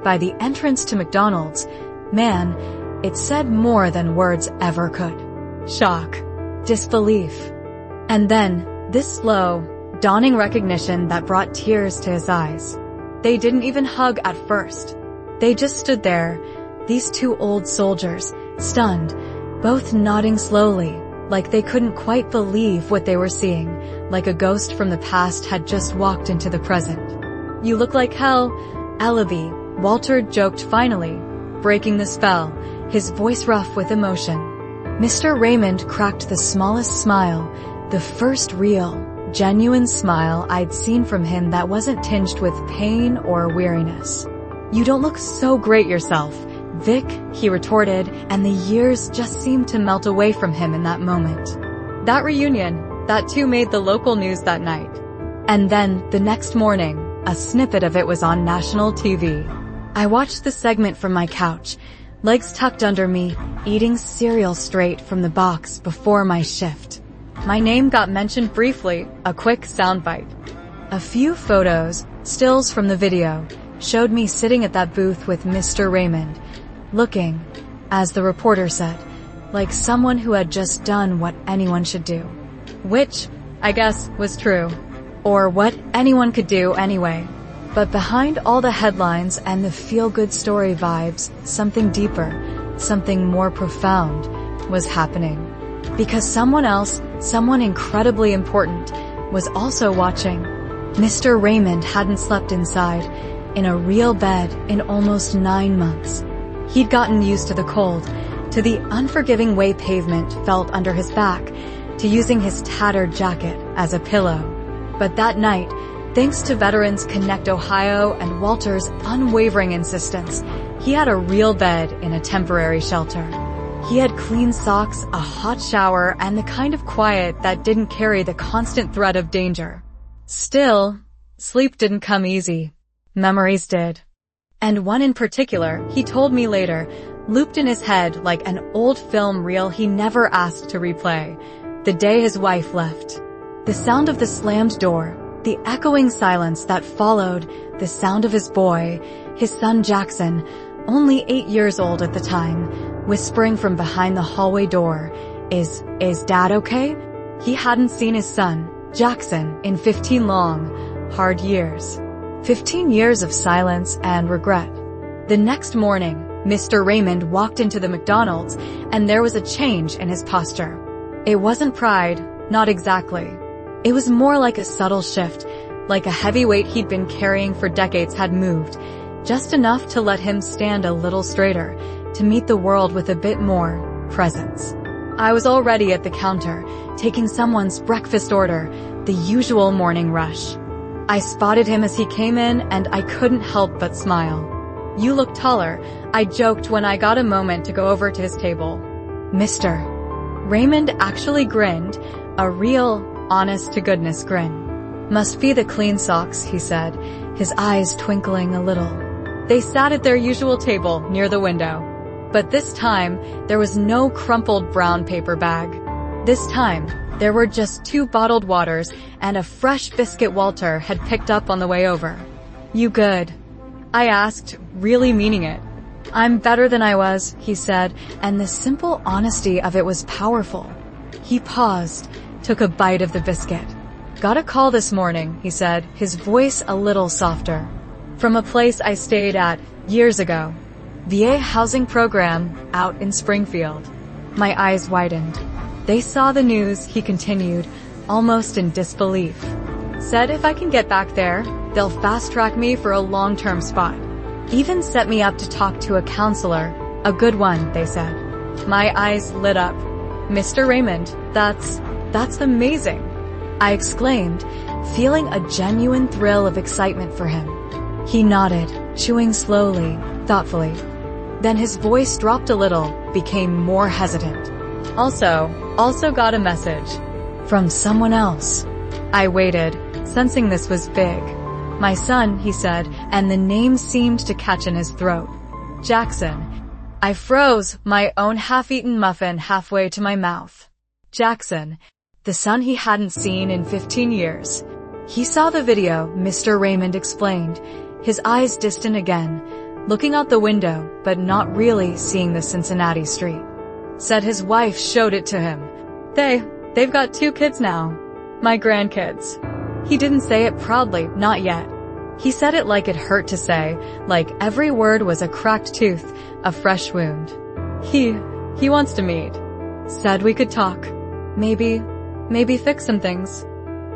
Speaker 1: by the entrance to McDonald's, man, it said more than words ever could. Shock. Disbelief. And then, this slow, dawning recognition that brought tears to his eyes. They didn't even hug at first. They just stood there, these 2 old soldiers, stunned, both nodding slowly, like they couldn't quite believe what they were seeing, like a ghost from the past had just walked into the present. "You look like hell, Ellaby," Walter joked finally, breaking the spell, his voice rough with emotion. Mr. Raymond cracked the smallest smile, the first real, genuine smile I'd seen from him that wasn't tinged with pain or weariness. "You don't look so great yourself, Vic," he retorted, and the years just seemed to melt away from him in that moment. That reunion, that too made the local news that night. And then, the next morning, a snippet of it was on national TV. I watched the segment from my couch, legs tucked under me, eating cereal straight from the box before my shift. My name got mentioned briefly, a quick soundbite. A few photos, stills from the video, showed me sitting at that booth with Mr. Raymond, looking, as the reporter said, like someone who had just done what anyone should do. Which, I guess, was true. Or what anyone could do anyway. But behind all the headlines and the feel-good story vibes, something deeper, something more profound, was happening. Because someone else, someone incredibly important, was also watching. Mr. Raymond hadn't slept inside, in a real bed, in almost 9 months. He'd gotten used to the cold, to the unforgiving way pavement felt under his back, to using his tattered jacket as a pillow. But that night, thanks to Veterans Connect Ohio and Walter's unwavering insistence, he had a real bed in a temporary shelter. He had clean socks, a hot shower, and the kind of quiet that didn't carry the constant threat of danger. Still, sleep didn't come easy. Memories did. And one in particular, he told me later, looped in his head like an old film reel he never asked to replay. The day his wife left. The sound of the slammed door, the echoing silence that followed, the sound of his boy, his son Jackson, only 8 years old at the time, whispering from behind the hallway door, Is Dad okay? He hadn't seen his son, Jackson, in 15 long, hard years. 15 years of silence and regret. The next morning, Mr. Raymond walked into the McDonald's, and there was a change in his posture. It wasn't pride, not exactly. It was more like a subtle shift, like a heavy weight he'd been carrying for decades had moved, just enough to let him stand a little straighter, to meet the world with a bit more presence. I was already at the counter, taking someone's breakfast order, the usual morning rush. I spotted him as he came in, and I couldn't help but smile. You look taller, I joked when I got a moment to go over to his table. Mr. Raymond actually grinned, a real, honest-to-goodness grin. Must be the clean socks, he said, his eyes twinkling a little. They sat at their usual table near the window. But this time, there was no crumpled brown paper bag. This time, there were just 2 bottled waters and a fresh biscuit Walter had picked up on the way over. You good? I asked, really meaning it. I'm better than I was, he said, and the simple honesty of it was powerful. He paused, took a bite of the biscuit. Got a call this morning, he said, his voice a little softer. From a place I stayed at years ago. VA housing program out in Springfield. My eyes widened. They saw the news, he continued, almost in disbelief. Said if I can get back there, they'll fast-track me for a long-term spot. Even set me up to talk to a counselor, a good one, they said. My eyes lit up. Mr. Raymond, that's amazing, I exclaimed, feeling a genuine thrill of excitement for him. He nodded, chewing slowly, thoughtfully. Then his voice dropped a little, became more hesitant. Also got a message. From someone else. I waited, sensing this was big. My son, he said, and the name seemed to catch in his throat. Jackson. I froze, my own half-eaten muffin halfway to my mouth. Jackson. The son he hadn't seen in 15 years. He saw the video, Mr. Raymond explained, his eyes distant again, looking out the window, but not really seeing the Cincinnati street. Said his wife showed it to him. They've got 2 kids now. My grandkids. He didn't say it proudly, not yet. He said it like it hurt to say, like every word was a cracked tooth, a fresh wound. He wants to meet. Said we could talk. Maybe fix some things.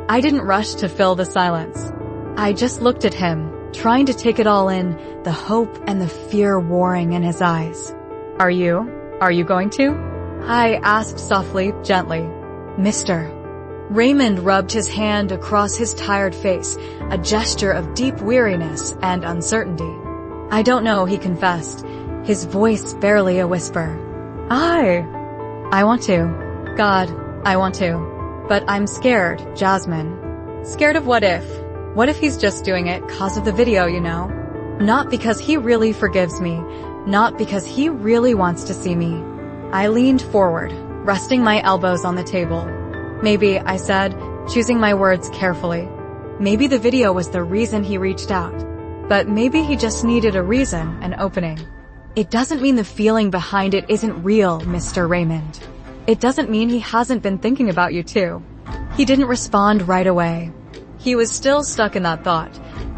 Speaker 1: I didn't rush to fill the silence. I just looked at him, trying to take it all in, the hope and the fear warring in his eyes. Are you going to? I asked softly, gently. Mr. Raymond rubbed his hand across his tired face, a gesture of deep weariness and uncertainty. I don't know, he confessed, his voice barely a whisper. I want to. God, I want to. But I'm scared, Jasmine. Scared of what if? What if he's just doing it 'cause of the video, you know? Not because he really forgives me. Not because he really wants to see me. I leaned forward, resting my elbows on the table. Maybe, I said, choosing my words carefully. Maybe the video was the reason he reached out. But maybe he just needed a reason, an opening. It doesn't mean the feeling behind it isn't real, Mr. Raymond. It doesn't mean he hasn't been thinking about you too. He didn't respond right away. He was still stuck in that thought.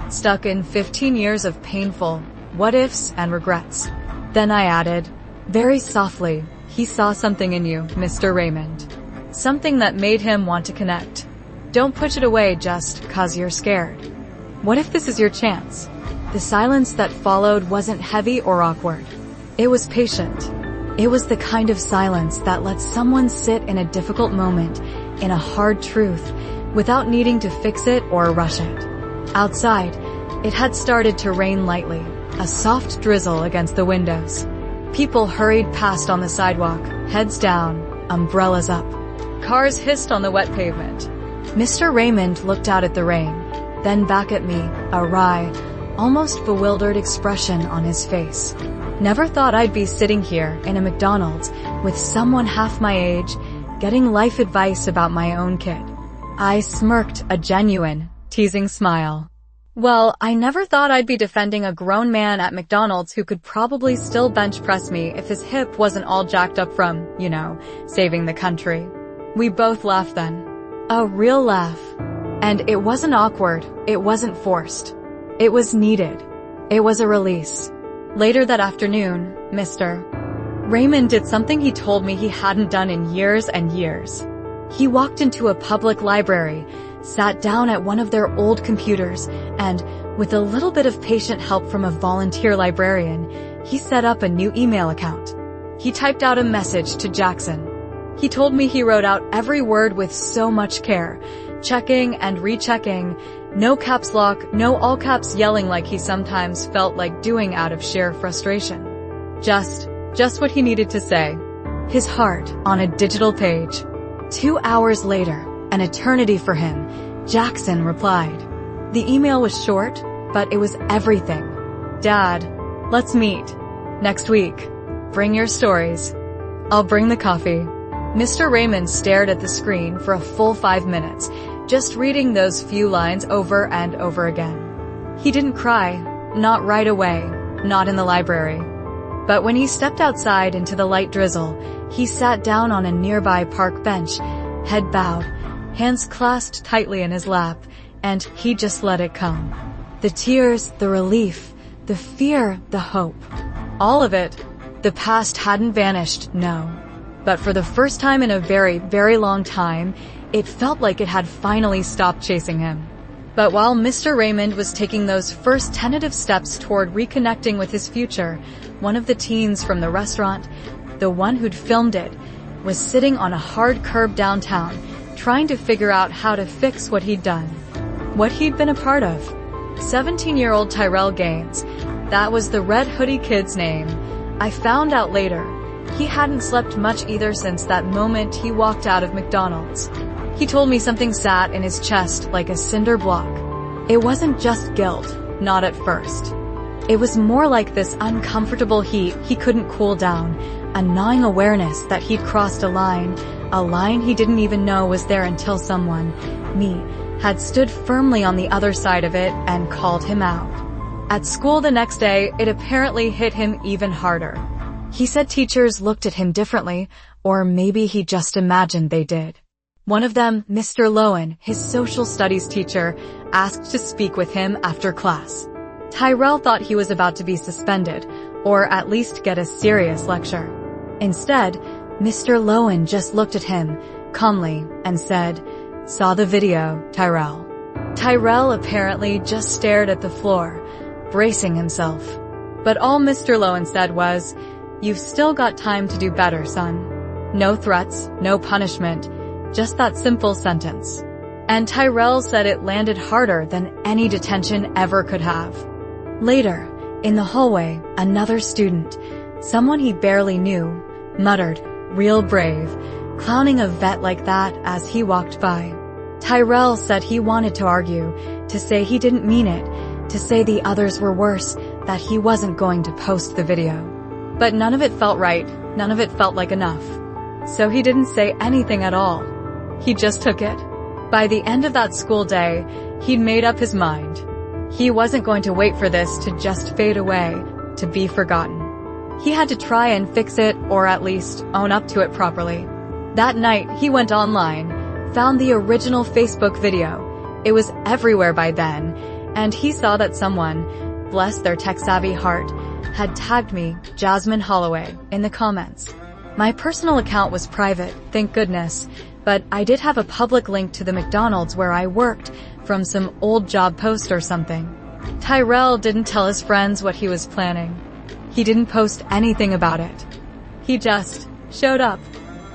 Speaker 1: Stuck in 15 years of painful what-ifs and regrets. Then I added, very softly, he saw something in you, Mr. Raymond. Something that made him want to connect. Don't push it away just 'cause you're scared. What if this is your chance? The silence that followed wasn't heavy or awkward. It was patient. It was the kind of silence that lets someone sit in a difficult moment, in a hard truth, without needing to fix it or rush it. Outside, it had started to rain lightly, a soft drizzle against the windows. People hurried past on the sidewalk, heads down, umbrellas up. Cars hissed on the wet pavement. Mr. Raymond looked out at the rain, then back at me, a wry, almost bewildered expression on his face. Never thought I'd be sitting here in a McDonald's with someone half my age, getting life advice about my own kid. I smirked a genuine, teasing smile. Well, I never thought I'd be defending a grown man at McDonald's who could probably still bench press me if his hip wasn't all jacked up from, saving the country. We both laughed then. A real laugh. And it wasn't awkward, it wasn't forced. It was needed. It was a release. Later that afternoon, Mr. Raymond did something he told me he hadn't done in years and years. He walked into a public library, sat down at one of their old computers, and, with a little bit of patient help from a volunteer librarian, he set up a new email account. He typed out a message to Jackson. He told me he wrote out every word with so much care, checking and rechecking, no caps lock, no all caps yelling like he sometimes felt like doing out of sheer frustration. Just what he needed to say. His heart on a digital page. 2 hours later, an eternity for him, Jackson replied. The email was short, but it was everything. Dad, let's meet. Next week. Bring your stories. I'll bring the coffee. Mr. Raymond stared at the screen for a full 5 minutes, just reading those few lines over and over again. He didn't cry, not right away, not in the library. But when he stepped outside into the light drizzle, he sat down on a nearby park bench, head bowed, hands clasped tightly in his lap, and he just let it come. The tears, the relief, the fear, the hope. All of it. The past hadn't vanished, no. But for the first time in a very, very long time, it felt like it had finally stopped chasing him. But while Mr. Raymond was taking those first tentative steps toward reconnecting with his future, one of the teens from the restaurant, the one who'd filmed it, was sitting on a hard curb downtown, trying to figure out how to fix what he'd done. What he'd been a part of. 17-year-old Tyrell Gaines. That was the red hoodie kid's name. I found out later. He hadn't slept much either since that moment he walked out of McDonald's. He told me something sat in his chest like a cinder block. It wasn't just guilt, not at first. It was more like this uncomfortable heat he couldn't cool down, a gnawing awareness that he'd crossed a line he didn't even know was there until someone, me, had stood firmly on the other side of it and called him out. At school the next day, it apparently hit him even harder. He said teachers looked at him differently, or maybe he just imagined they did. One of them, Mr. Lowen, his social studies teacher, asked to speak with him after class. Tyrell thought he was about to be suspended, or at least get a serious lecture. Instead, Mr. Lowen just looked at him, calmly, and said, "Saw the video, Tyrell." Tyrell apparently just stared at the floor, bracing himself. But all Mr. Lowen said was, "You've still got time to do better, son." No threats, no punishment, just that simple sentence. And Tyrell said it landed harder than any detention ever could have. Later, in the hallway, another student, someone he barely knew, muttered, "Real brave," clowning a vet like that as he walked by. Tyrell said he wanted to argue, to say he didn't mean it, to say the others were worse, that he wasn't going to post the video. But none of it felt right, none of it felt like enough. So he didn't say anything at all. He just took it. By the end of that school day, he'd made up his mind. He wasn't going to wait for this to just fade away, to be forgotten. He had to try and fix it, or at least own up to it properly. That night, he went online, found the original Facebook video. It was everywhere by then, and he saw that someone, bless their tech-savvy heart, had tagged me, Jasmine Holloway, in the comments. My personal account was private, thank goodness, but I did have a public link to the McDonald's where I worked from some old job post or something. Tyrell didn't tell his friends what he was planning. He didn't post anything about it. He just showed up.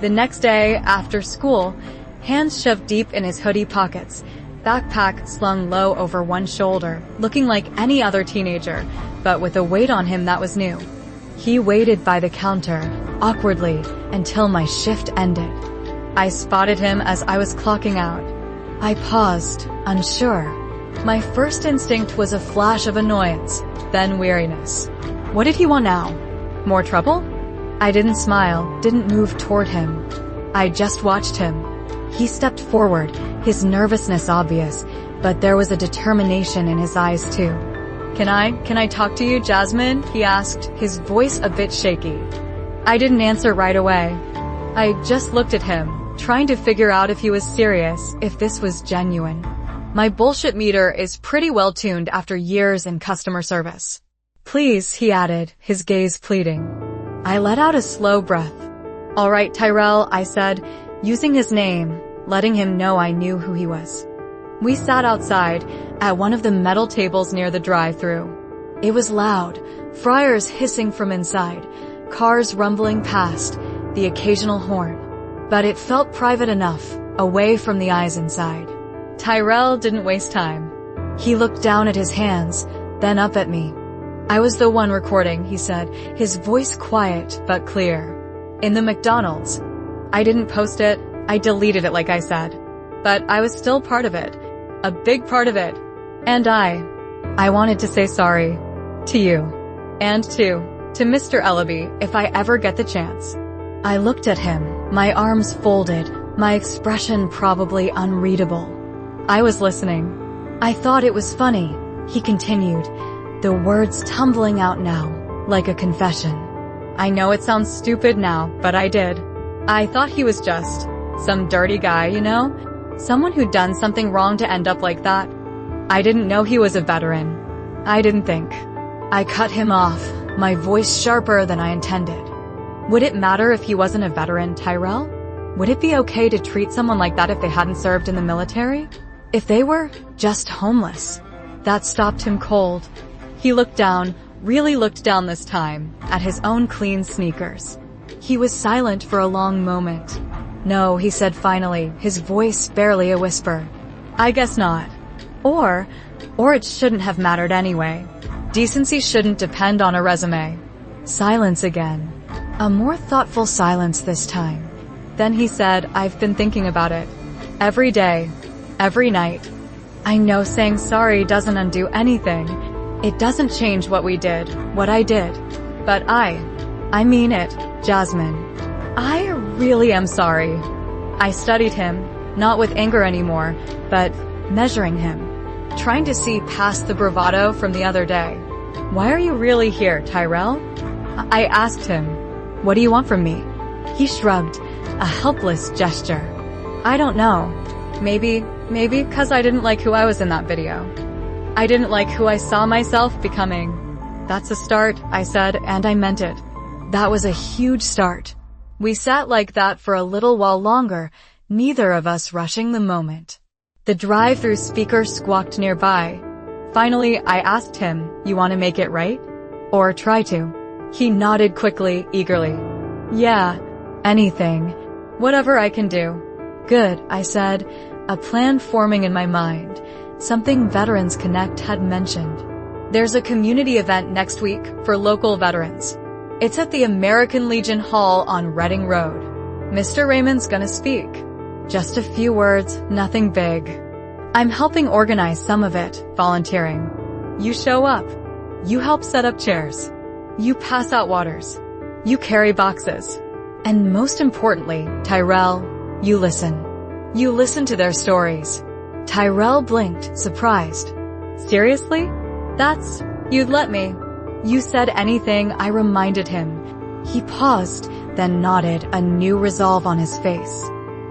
Speaker 1: The next day, after school, hands shoved deep in his hoodie pockets, backpack slung low over one shoulder, looking like any other teenager, but with a weight on him that was new. He waited by the counter, awkwardly, until my shift ended. I spotted him as I was clocking out. I paused, unsure. My first instinct was a flash of annoyance, then weariness. What did he want now? More trouble? I didn't smile, didn't move toward him. I just watched him. He stepped forward, his nervousness obvious, but there was a determination in his eyes too. Can I talk to you, Jasmine? He asked, his voice a bit shaky. I didn't answer right away. I just looked at him, trying to figure out if he was serious, if this was genuine. My bullshit meter is pretty well tuned after years in customer service. Please, he added, his gaze pleading. I let out a slow breath. All right, Tyrell, I said, using his name, letting him know I knew who he was. We sat outside, at one of the metal tables near the drive-thru. It was loud, fryers hissing from inside, cars rumbling past, the occasional horn. But it felt private enough, away from the eyes inside. Tyrell didn't waste time. He looked down at his hands, then up at me. I was the one recording, he said, his voice quiet but clear. In the McDonald's. I didn't post it, I deleted it like I said. But I was still part of it. A big part of it. And I wanted to say sorry. To you. And to Mr. Ellaby, if I ever get the chance. I looked at him, my arms folded, my expression probably unreadable. I was listening. I thought it was funny, he continued, the words tumbling out now, like a confession. I know it sounds stupid now, but I did. I thought he was just some dirty guy, you know? Someone who'd done something wrong to end up like that. I didn't know he was a veteran. I didn't think. I cut him off, my voice sharper than I intended. Would it matter if he wasn't a veteran, Tyrell? Would it be okay to treat someone like that if they hadn't served in the military? If they were just homeless? That stopped him cold. He looked down, really looked down this time, at his own clean sneakers. He was silent for a long moment. No, he said finally, his voice barely a whisper. I guess not. Or it shouldn't have mattered anyway. Decency shouldn't depend on a resume. Silence again. A more thoughtful silence this time. Then he said, I've been thinking about it. Every day. Every night. I know saying sorry doesn't undo anything. It doesn't change what we did, what I did. But I mean it, Jasmine. I really am sorry. I studied him, not with anger anymore, but measuring him. Trying to see past the bravado from the other day. Why are you really here, Tyrell? I asked him. What do you want from me? He shrugged, a helpless gesture. I don't know. Maybe 'cause I didn't like who I was in that video. I didn't like who I saw myself becoming. That's a start, I said, and I meant it. That was a huge start. We sat like that for a little while longer, neither of us rushing the moment. The drive-through speaker squawked nearby. Finally, I asked him, you want to make it right? Or try to? He nodded quickly, eagerly. Yeah, anything. Whatever I can do. Good, I said, a plan forming in my mind. Something Veterans Connect had mentioned. There's a community event next week for local veterans. It's at the American Legion Hall on Reading Road. Mr. Raymond's gonna speak. Just a few words, nothing big. I'm helping organize some of it, volunteering. You show up. You help set up chairs. You pass out waters. You carry boxes. And most importantly, Tyrell, you listen. You listen to their stories. Tyrell blinked, surprised. Seriously? You'd let me. You said anything, I reminded him. He paused, then nodded, a new resolve on his face.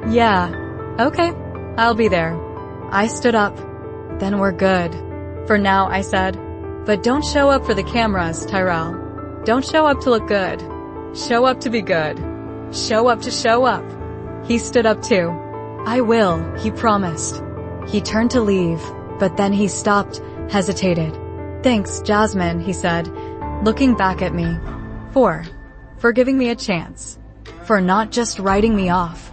Speaker 1: Yeah. Okay. I'll be there. I stood up. Then we're good. For now, I said. But don't show up for the cameras, Tyrell. Don't show up to look good. Show up to be good. Show up to show up. He stood up too. I will, he promised. He turned to leave, but then he stopped, hesitated. Thanks, Jasmine, he said, looking back at me. For giving me a chance. For not just writing me off.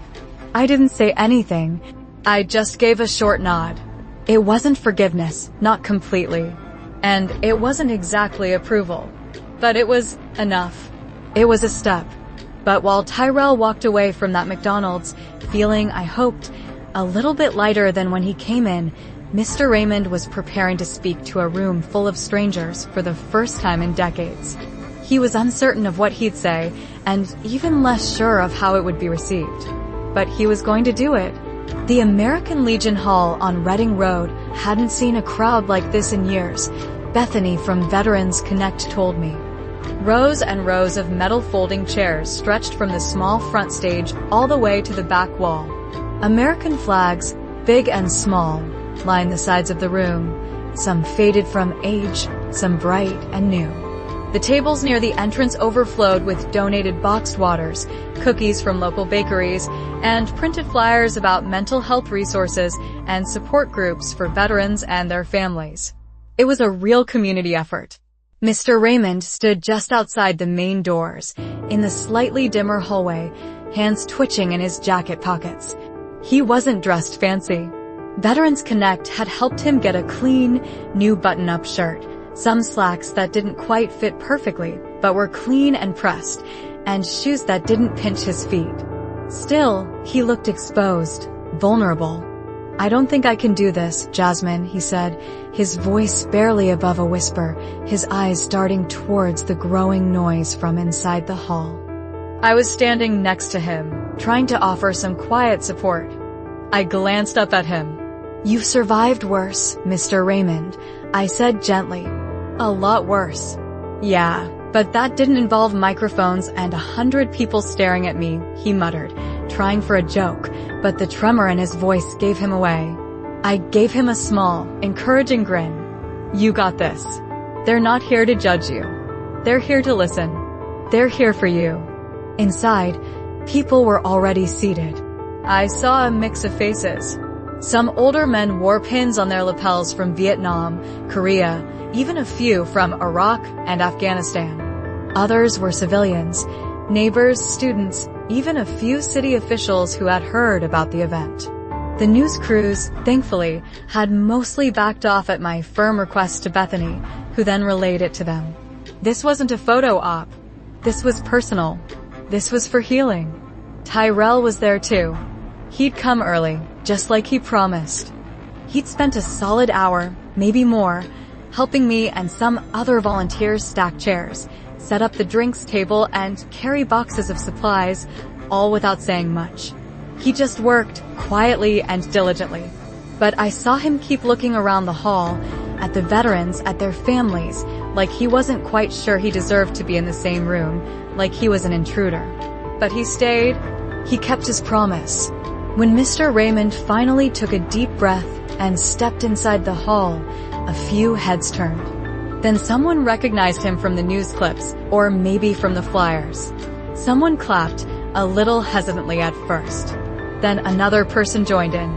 Speaker 1: I didn't say anything. I just gave a short nod. It wasn't forgiveness, not completely. And it wasn't exactly approval. But it was enough. It was a step. But while Tyrell walked away from that McDonald's, feeling, I hoped, a little bit lighter than when he came in, Mr. Raymond was preparing to speak to a room full of strangers for the first time in decades. He was uncertain of what he'd say, and even less sure of how it would be received. But he was going to do it. The American Legion Hall on Reading Road hadn't seen a crowd like this in years, Bethany from Veterans Connect told me. Rows and rows of metal folding chairs stretched from the small front stage all the way to the back wall. American flags, big and small, lined the sides of the room, some faded from age, some bright and new. The tables near the entrance overflowed with donated boxed waters, cookies from local bakeries, and printed flyers about mental health resources and support groups for veterans and their families. It was a real community effort. Mr. Raymond stood just outside the main doors, in the slightly dimmer hallway, hands twitching in his jacket pockets. He wasn't dressed fancy. Veterans Connect had helped him get a clean, new button-up shirt, some slacks that didn't quite fit perfectly, but were clean and pressed, and shoes that didn't pinch his feet. Still, he looked exposed, vulnerable. "I don't think I can do this, Jasmine," he said, his voice barely above a whisper, his eyes darting towards the growing noise from inside the hall. I was standing next to him, trying to offer some quiet support. I glanced up at him. "You've survived worse, Mr. Raymond," I said gently. "A lot worse." "Yeah, but that didn't involve microphones and 100 people staring at me," he muttered, trying for a joke, but the tremor in his voice gave him away. I gave him a small, encouraging grin. "You got this. They're not here to judge you. They're here to listen. They're here for you." Inside, people were already seated. I saw a mix of faces. Some older men wore pins on their lapels from Vietnam, Korea, even a few from Iraq and Afghanistan. Others were civilians, neighbors, students, even a few city officials who had heard about the event. The news crews, thankfully, had mostly backed off at my firm request to Bethany, who then relayed it to them. This wasn't a photo op. This was personal. This was for healing. Tyrell was there too. He'd come early, just like he promised. He'd spent a solid hour, maybe more, helping me and some other volunteers stack chairs, set up the drinks table, and carry boxes of supplies, all without saying much. He just worked, quietly and diligently. But I saw him keep looking around the hall, at the veterans, at their families, like he wasn't quite sure he deserved to be in the same room, like he was an intruder. But he stayed. He kept his promise. When Mr. Raymond finally took a deep breath and stepped inside the hall, a few heads turned. Then someone recognized him from the news clips, or maybe from the flyers. Someone clapped, a little hesitantly at first. Then another person joined in.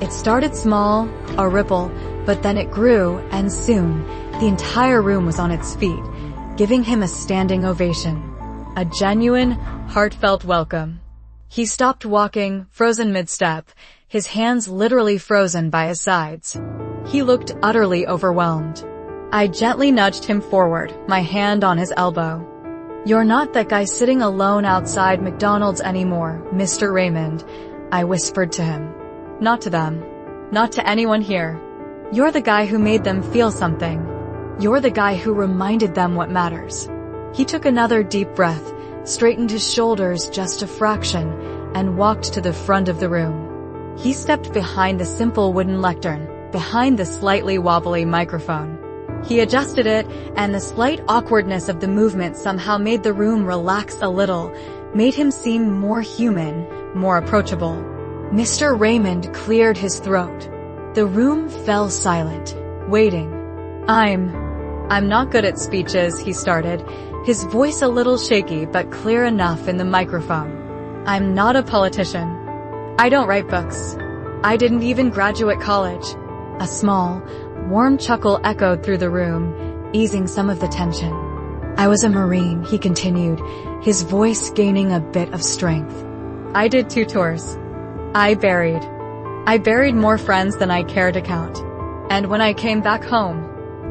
Speaker 1: It started small, a ripple, but then it grew, and soon, the entire room was on its feet, giving him a standing ovation. A genuine, heartfelt welcome. He stopped walking, frozen mid-step, his hands literally frozen by his sides. He looked utterly overwhelmed. I gently nudged him forward, my hand on his elbow. "You're not that guy sitting alone outside McDonald's anymore, Mr. Raymond," I whispered to him. "Not to them. Not to anyone here. You're the guy who made them feel something. You're the guy who reminded them what matters." He took another deep breath, straightened his shoulders just a fraction, and walked to the front of the room. He stepped behind the simple wooden lectern, behind the slightly wobbly microphone. He adjusted it, and the slight awkwardness of the movement somehow made the room relax a little, made him seem more human, more approachable. Mr. Raymond cleared his throat. The room fell silent, waiting. I'm not good at speeches," he started, his voice a little shaky but clear enough in the microphone. "I'm not a politician. I don't write books. I didn't even graduate college." A small, warm chuckle echoed through the room, easing some of the tension. "I was a Marine," he continued, his voice gaining a bit of strength. "I did 2 tours. I buried more friends than I care to count. And when I came back home,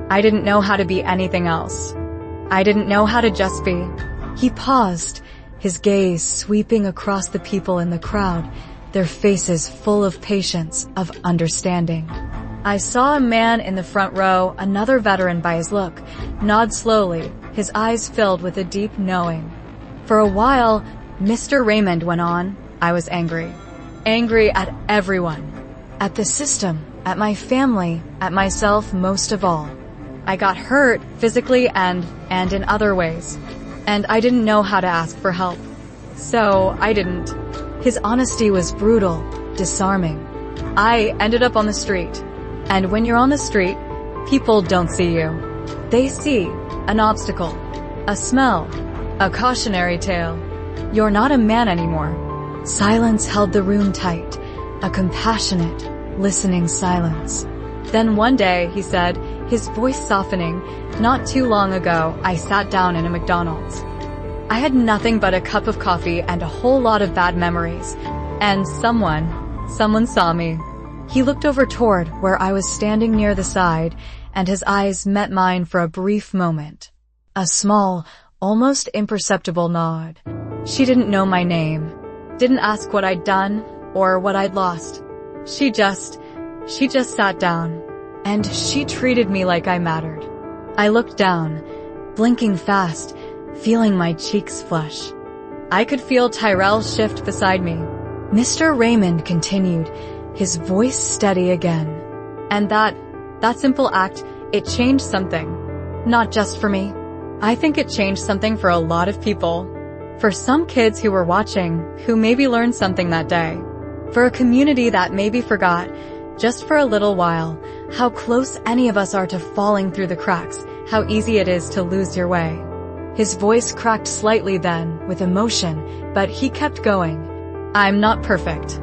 Speaker 1: I didn't know how to be anything else. I didn't know how to just be. He paused, his gaze sweeping across the people in the crowd, their faces full of patience, of understanding. I saw a man in the front row, another veteran by his look, nod slowly, his eyes filled with a deep knowing. For a while, Mr. Raymond went on. I was angry. Angry at everyone. At the system, at my family, at myself most of all. I got hurt, physically and in other ways. And I didn't know how to ask for help. So, I didn't. His honesty was brutal, disarming. I ended up on the street. And when you're on the street, people don't see you. They see an obstacle, a smell, a cautionary tale. You're not a man anymore. Silence held the room tight, a compassionate, listening silence. Then one day, he said, his voice softening, "Not too long ago, I sat down in a McDonald's. I had nothing but a cup of coffee and a whole lot of bad memories. And someone saw me." He looked over toward where I was standing near the side, and his eyes met mine for a brief moment. A small, almost imperceptible nod. She didn't know my name, didn't ask what I'd done or what I'd lost. She just sat down, and she treated me like I mattered. I looked down, blinking fast, feeling my cheeks flush. I could feel Tyrell shift beside me. Mr. Raymond continued, his voice steady again. And that simple act, it changed something. Not just for me. I think it changed something for a lot of people. For some kids who were watching, who maybe learned something that day. For a community that maybe forgot, just for a little while, how close any of us are to falling through the cracks, how easy it is to lose your way. His voice cracked slightly then, with emotion, but he kept going. I'm not perfect.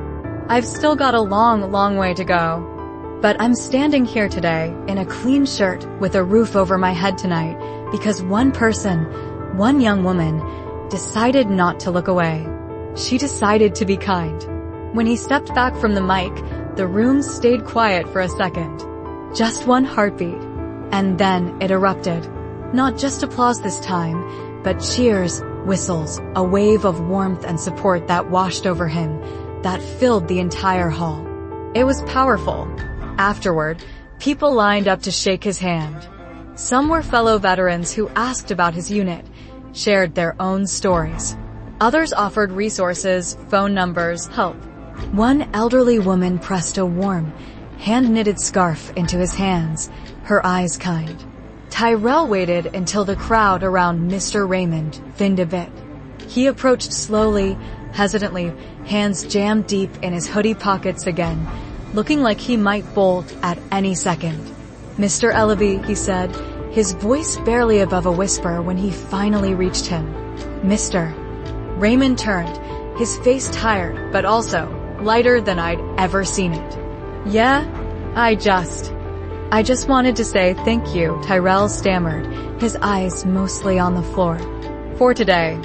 Speaker 1: I've still got a long way to go. But I'm standing here today, in a clean shirt, with a roof over my head tonight, because one person, one young woman, decided not to look away. She decided to be kind. When he stepped back from the mic, the room stayed quiet for a second. Just one heartbeat. And then it erupted. Not just applause this time, but cheers, whistles, a wave of warmth and support that washed over him, that filled the entire hall. It was powerful. Afterward, people lined up to shake his hand. Some were fellow veterans who asked about his unit, shared their own stories. Others offered resources, phone numbers, help. One elderly woman pressed a warm, hand-knitted scarf into his hands, her eyes kind. Tyrell waited until the crowd around Mr. Raymond thinned a bit. He approached slowly, hesitantly, hands jammed deep in his hoodie pockets again, looking like he might bolt at any second. "Mr. Ellaby," he said, his voice barely above a whisper when he finally reached him. "Mr." Raymond turned, his face tired, but also lighter than I'd ever seen it. "Yeah, I just wanted to say thank you," Tyrell stammered, his eyes mostly on the floor. "For today.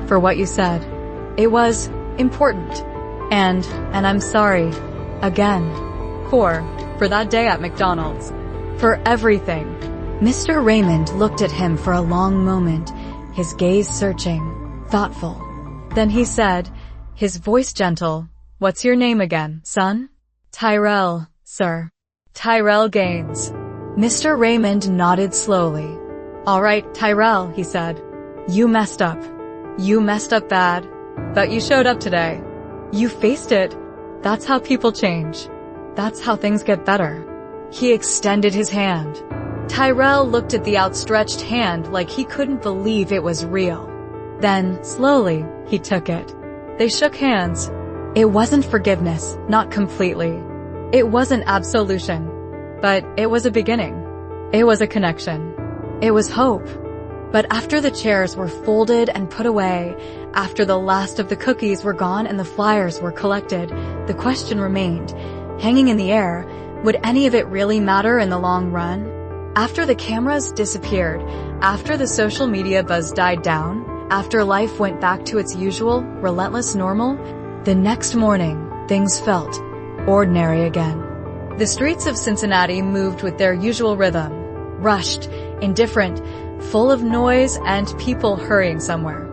Speaker 1: For what you said. It was important. And I'm sorry. Again. For that day at McDonald's. For everything." Mr. Raymond looked at him for a long moment, his gaze searching, thoughtful. Then he said, his voice gentle, "What's your name again, son?" "Tyrell, sir. Tyrell Gaines." Mr. Raymond nodded slowly. "All right, Tyrell," he said. "You messed up. You messed up bad. But you showed up today. You faced it. That's how people change. That's how things get better." He extended his hand. Tyrell looked at the outstretched hand like he couldn't believe it was real. Then, slowly, he took it. They shook hands. It wasn't forgiveness, not completely. It wasn't absolution. But it was a beginning. It was a connection. It was hope. But after the chairs were folded and put away, after the last of the cookies were gone and the flyers were collected, the question remained, hanging in the air, would any of it really matter in the long run? After the cameras disappeared, after the social media buzz died down, after life went back to its usual, relentless normal, the next morning, things felt ordinary again. The streets of Cincinnati moved with their usual rhythm, rushed, indifferent, full of noise and people hurrying somewhere.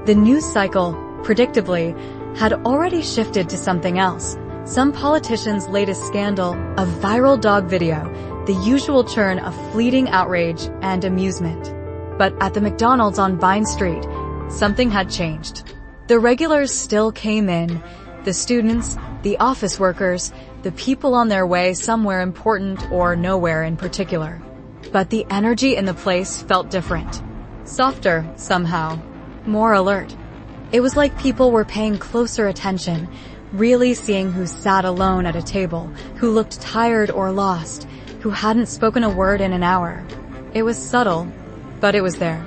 Speaker 1: The news cycle, predictably, had already shifted to something else. Some politician's latest scandal, a viral dog video, the usual churn of fleeting outrage and amusement. But at the McDonald's on Vine Street, something had changed. The regulars still came in, the students, the office workers, the people on their way somewhere important or nowhere in particular. But the energy in the place felt different. Softer, somehow. More alert. It was like people were paying closer attention, really seeing who sat alone at a table, who looked tired or lost, who hadn't spoken a word in an hour. It was subtle, but it was there.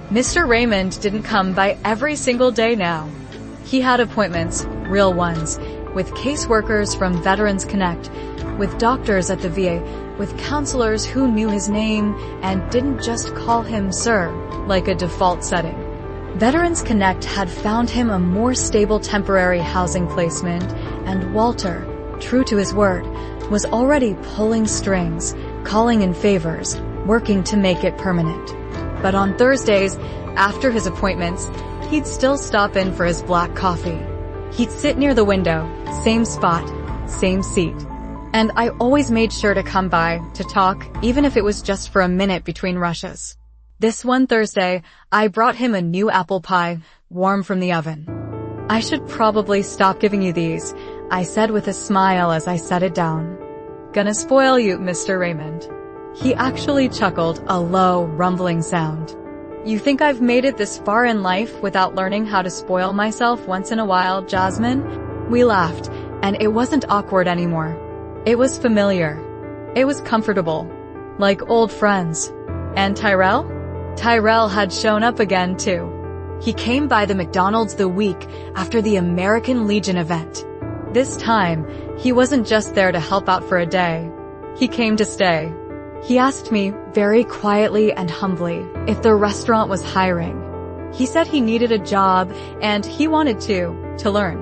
Speaker 1: Mr. Raymond didn't come by every single day now. He had appointments, real ones, with caseworkers from Veterans Connect, with doctors at the VA, with counselors who knew his name and didn't just call him sir, like a default setting. Veterans Connect had found him a more stable temporary housing placement, and Walter, true to his word, was already pulling strings, calling in favors, working to make it permanent. But on Thursdays, after his appointments, he'd still stop in for his black coffee. He'd sit near the window, same spot, same seat. And I always made sure to come by, to talk, even if it was just for a minute between rushes. This one Thursday, I brought him a new apple pie, warm from the oven. "I should probably stop giving you these," I said with a smile as I set it down. "Gonna spoil you, Mr. Raymond." He actually chuckled, a low, rumbling sound. "You think I've made it this far in life without learning how to spoil myself once in a while, Jasmine?" We laughed, and it wasn't awkward anymore. It was familiar. It was comfortable. Like old friends. And Tyrell? Tyrell had shown up again, too. He came by the McDonald's the week after the American Legion event. This time, he wasn't just there to help out for a day. He came to stay. He asked me, very quietly and humbly, if the restaurant was hiring. He said he needed a job, and he wanted to learn.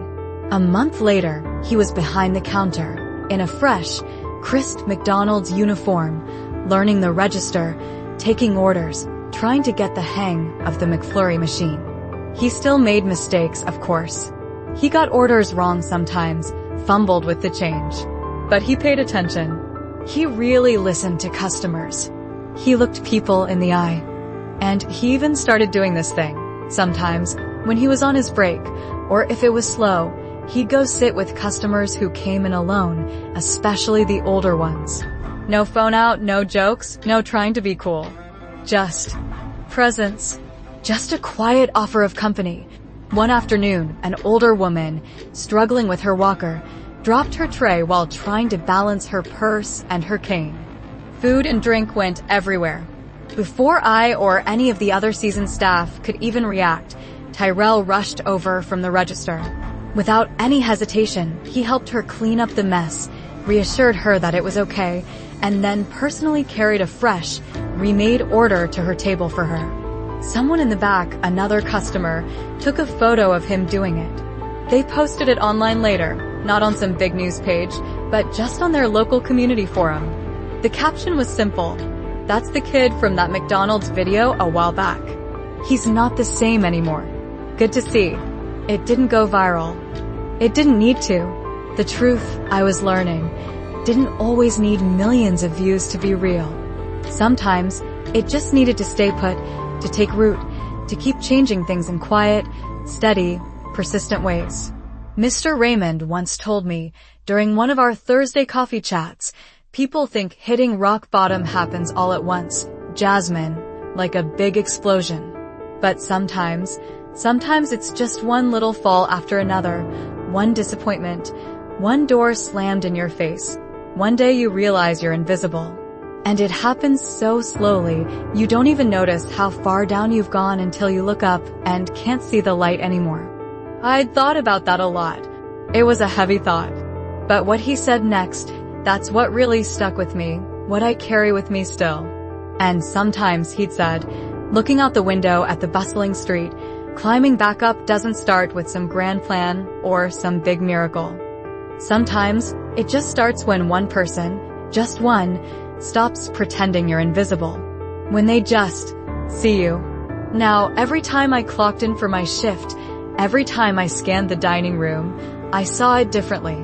Speaker 1: A month later, he was behind the counter, in a fresh, crisp McDonald's uniform, learning the register, taking orders, trying to get the hang of the McFlurry machine. He still made mistakes, of course. He got orders wrong sometimes, fumbled with the change. But he paid attention. He really listened to customers. He looked people in the eye. And he even started doing this thing. Sometimes, when he was on his break, or if it was slow, he'd go sit with customers who came in alone, especially the older ones. No phone out, no jokes, no trying to be cool. Just presence. Just a quiet offer of company. One afternoon, an older woman, struggling with her walker, dropped her tray while trying to balance her purse and her cane. Food and drink went everywhere. Before I or any of the other seasoned staff could even react, Tyrell rushed over from the register. Without any hesitation, he helped her clean up the mess, reassured her that it was okay, and then personally carried a fresh, remade order to her table for her. Someone in the back, another customer, took a photo of him doing it. They posted it online later, not on some big news page, but just on their local community forum. The caption was simple. "That's the kid from that McDonald's video a while back. He's not the same anymore. Good to see." It didn't go viral. It didn't need to. The truth, I was learning, didn't always need millions of views to be real. Sometimes, it just needed to stay put, to take root, to keep changing things in quiet, steady, persistent ways. Mr. Raymond once told me, during one of our Thursday coffee chats, people think hitting rock bottom happens all at once, Jasmine, like a big explosion. But sometimes it's just one little fall after another, one disappointment, one door slammed in your face. One day you realize you're invisible. And it happens so slowly, you don't even notice how far down you've gone until you look up and can't see the light anymore. I'd thought about that a lot. It was a heavy thought. But what he said next, that's what really stuck with me, what I carry with me still. And sometimes, he'd said, looking out the window at the bustling street, climbing back up doesn't start with some grand plan or some big miracle. Sometimes, it just starts when one person, just one, stops pretending you're invisible. When they just See you. Now, every time I clocked in for my shift, every time I scanned the dining room, I saw it differently.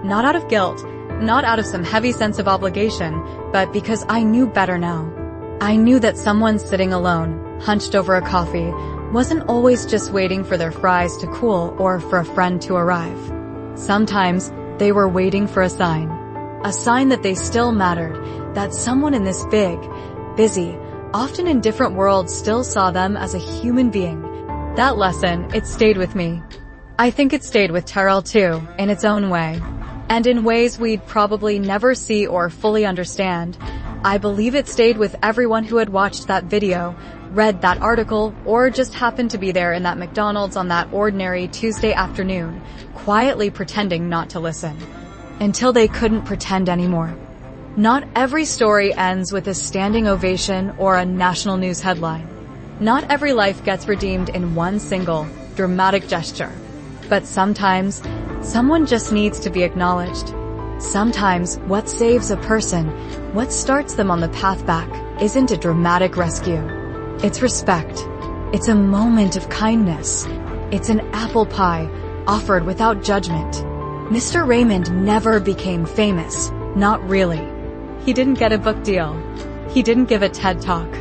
Speaker 1: Not out of guilt, not out of some heavy sense of obligation, but because I knew better now. I knew that someone sitting alone, hunched over a coffee, wasn't always just waiting for their fries to cool or for a friend to arrive. Sometimes, they were waiting for a sign that they still mattered, that someone in this big, busy, often in different worlds still saw them as a human being. That lesson, it stayed with me. I think it stayed with Terrell too, in its own way. And in ways we'd probably never see or fully understand. I believe it stayed with everyone who had watched that video, read that article, or just happened to be there in that McDonald's on that ordinary Tuesday afternoon, quietly pretending not to listen. Until they couldn't pretend anymore. Not every story ends with a standing ovation or a national news headline. Not every life gets redeemed in one single, dramatic gesture. But sometimes, someone just needs to be acknowledged. Sometimes, what saves a person, what starts them on the path back, isn't a dramatic rescue. It's respect. It's a moment of kindness. It's an apple pie, offered without judgment. Mr. Raymond never became famous. Not really. He didn't get a book deal. He didn't give a TED Talk.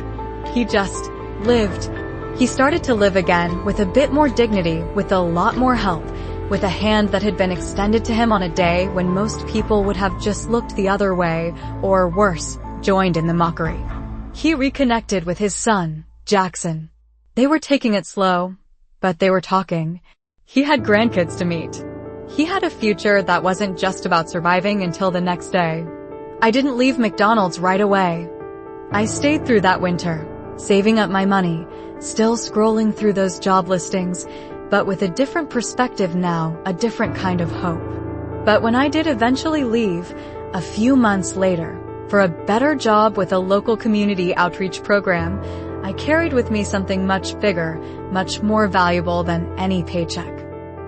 Speaker 1: He just lived. He started to live again with a bit more dignity, with a lot more help, with a hand that had been extended to him on a day when most people would have just looked the other way, or worse, joined in the mockery. He reconnected with his son, Jackson. They were taking it slow, but they were talking. He had grandkids to meet. He had a future that wasn't just about surviving until the next day. I didn't leave McDonald's right away. I stayed through that winter, saving up my money, still scrolling through those job listings, but with a different perspective now, a different kind of hope. But when I did eventually leave, a few months later, for a better job with a local community outreach program, I carried with me something much bigger, much more valuable than any paycheck.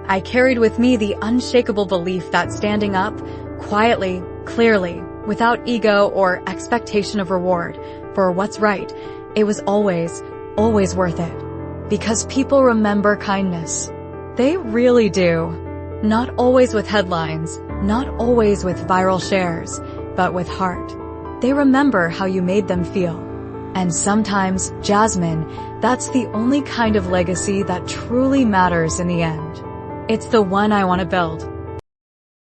Speaker 1: I carried with me the unshakable belief that standing up, quietly, clearly, without ego or expectation of reward, for what's right, it was always worth it. Because people remember kindness. They really do. Not always with headlines, not always with viral shares, but with heart. They remember how you made them feel. And sometimes, Jasmine, that's the only kind of legacy that truly matters in the end. It's the one I want to build.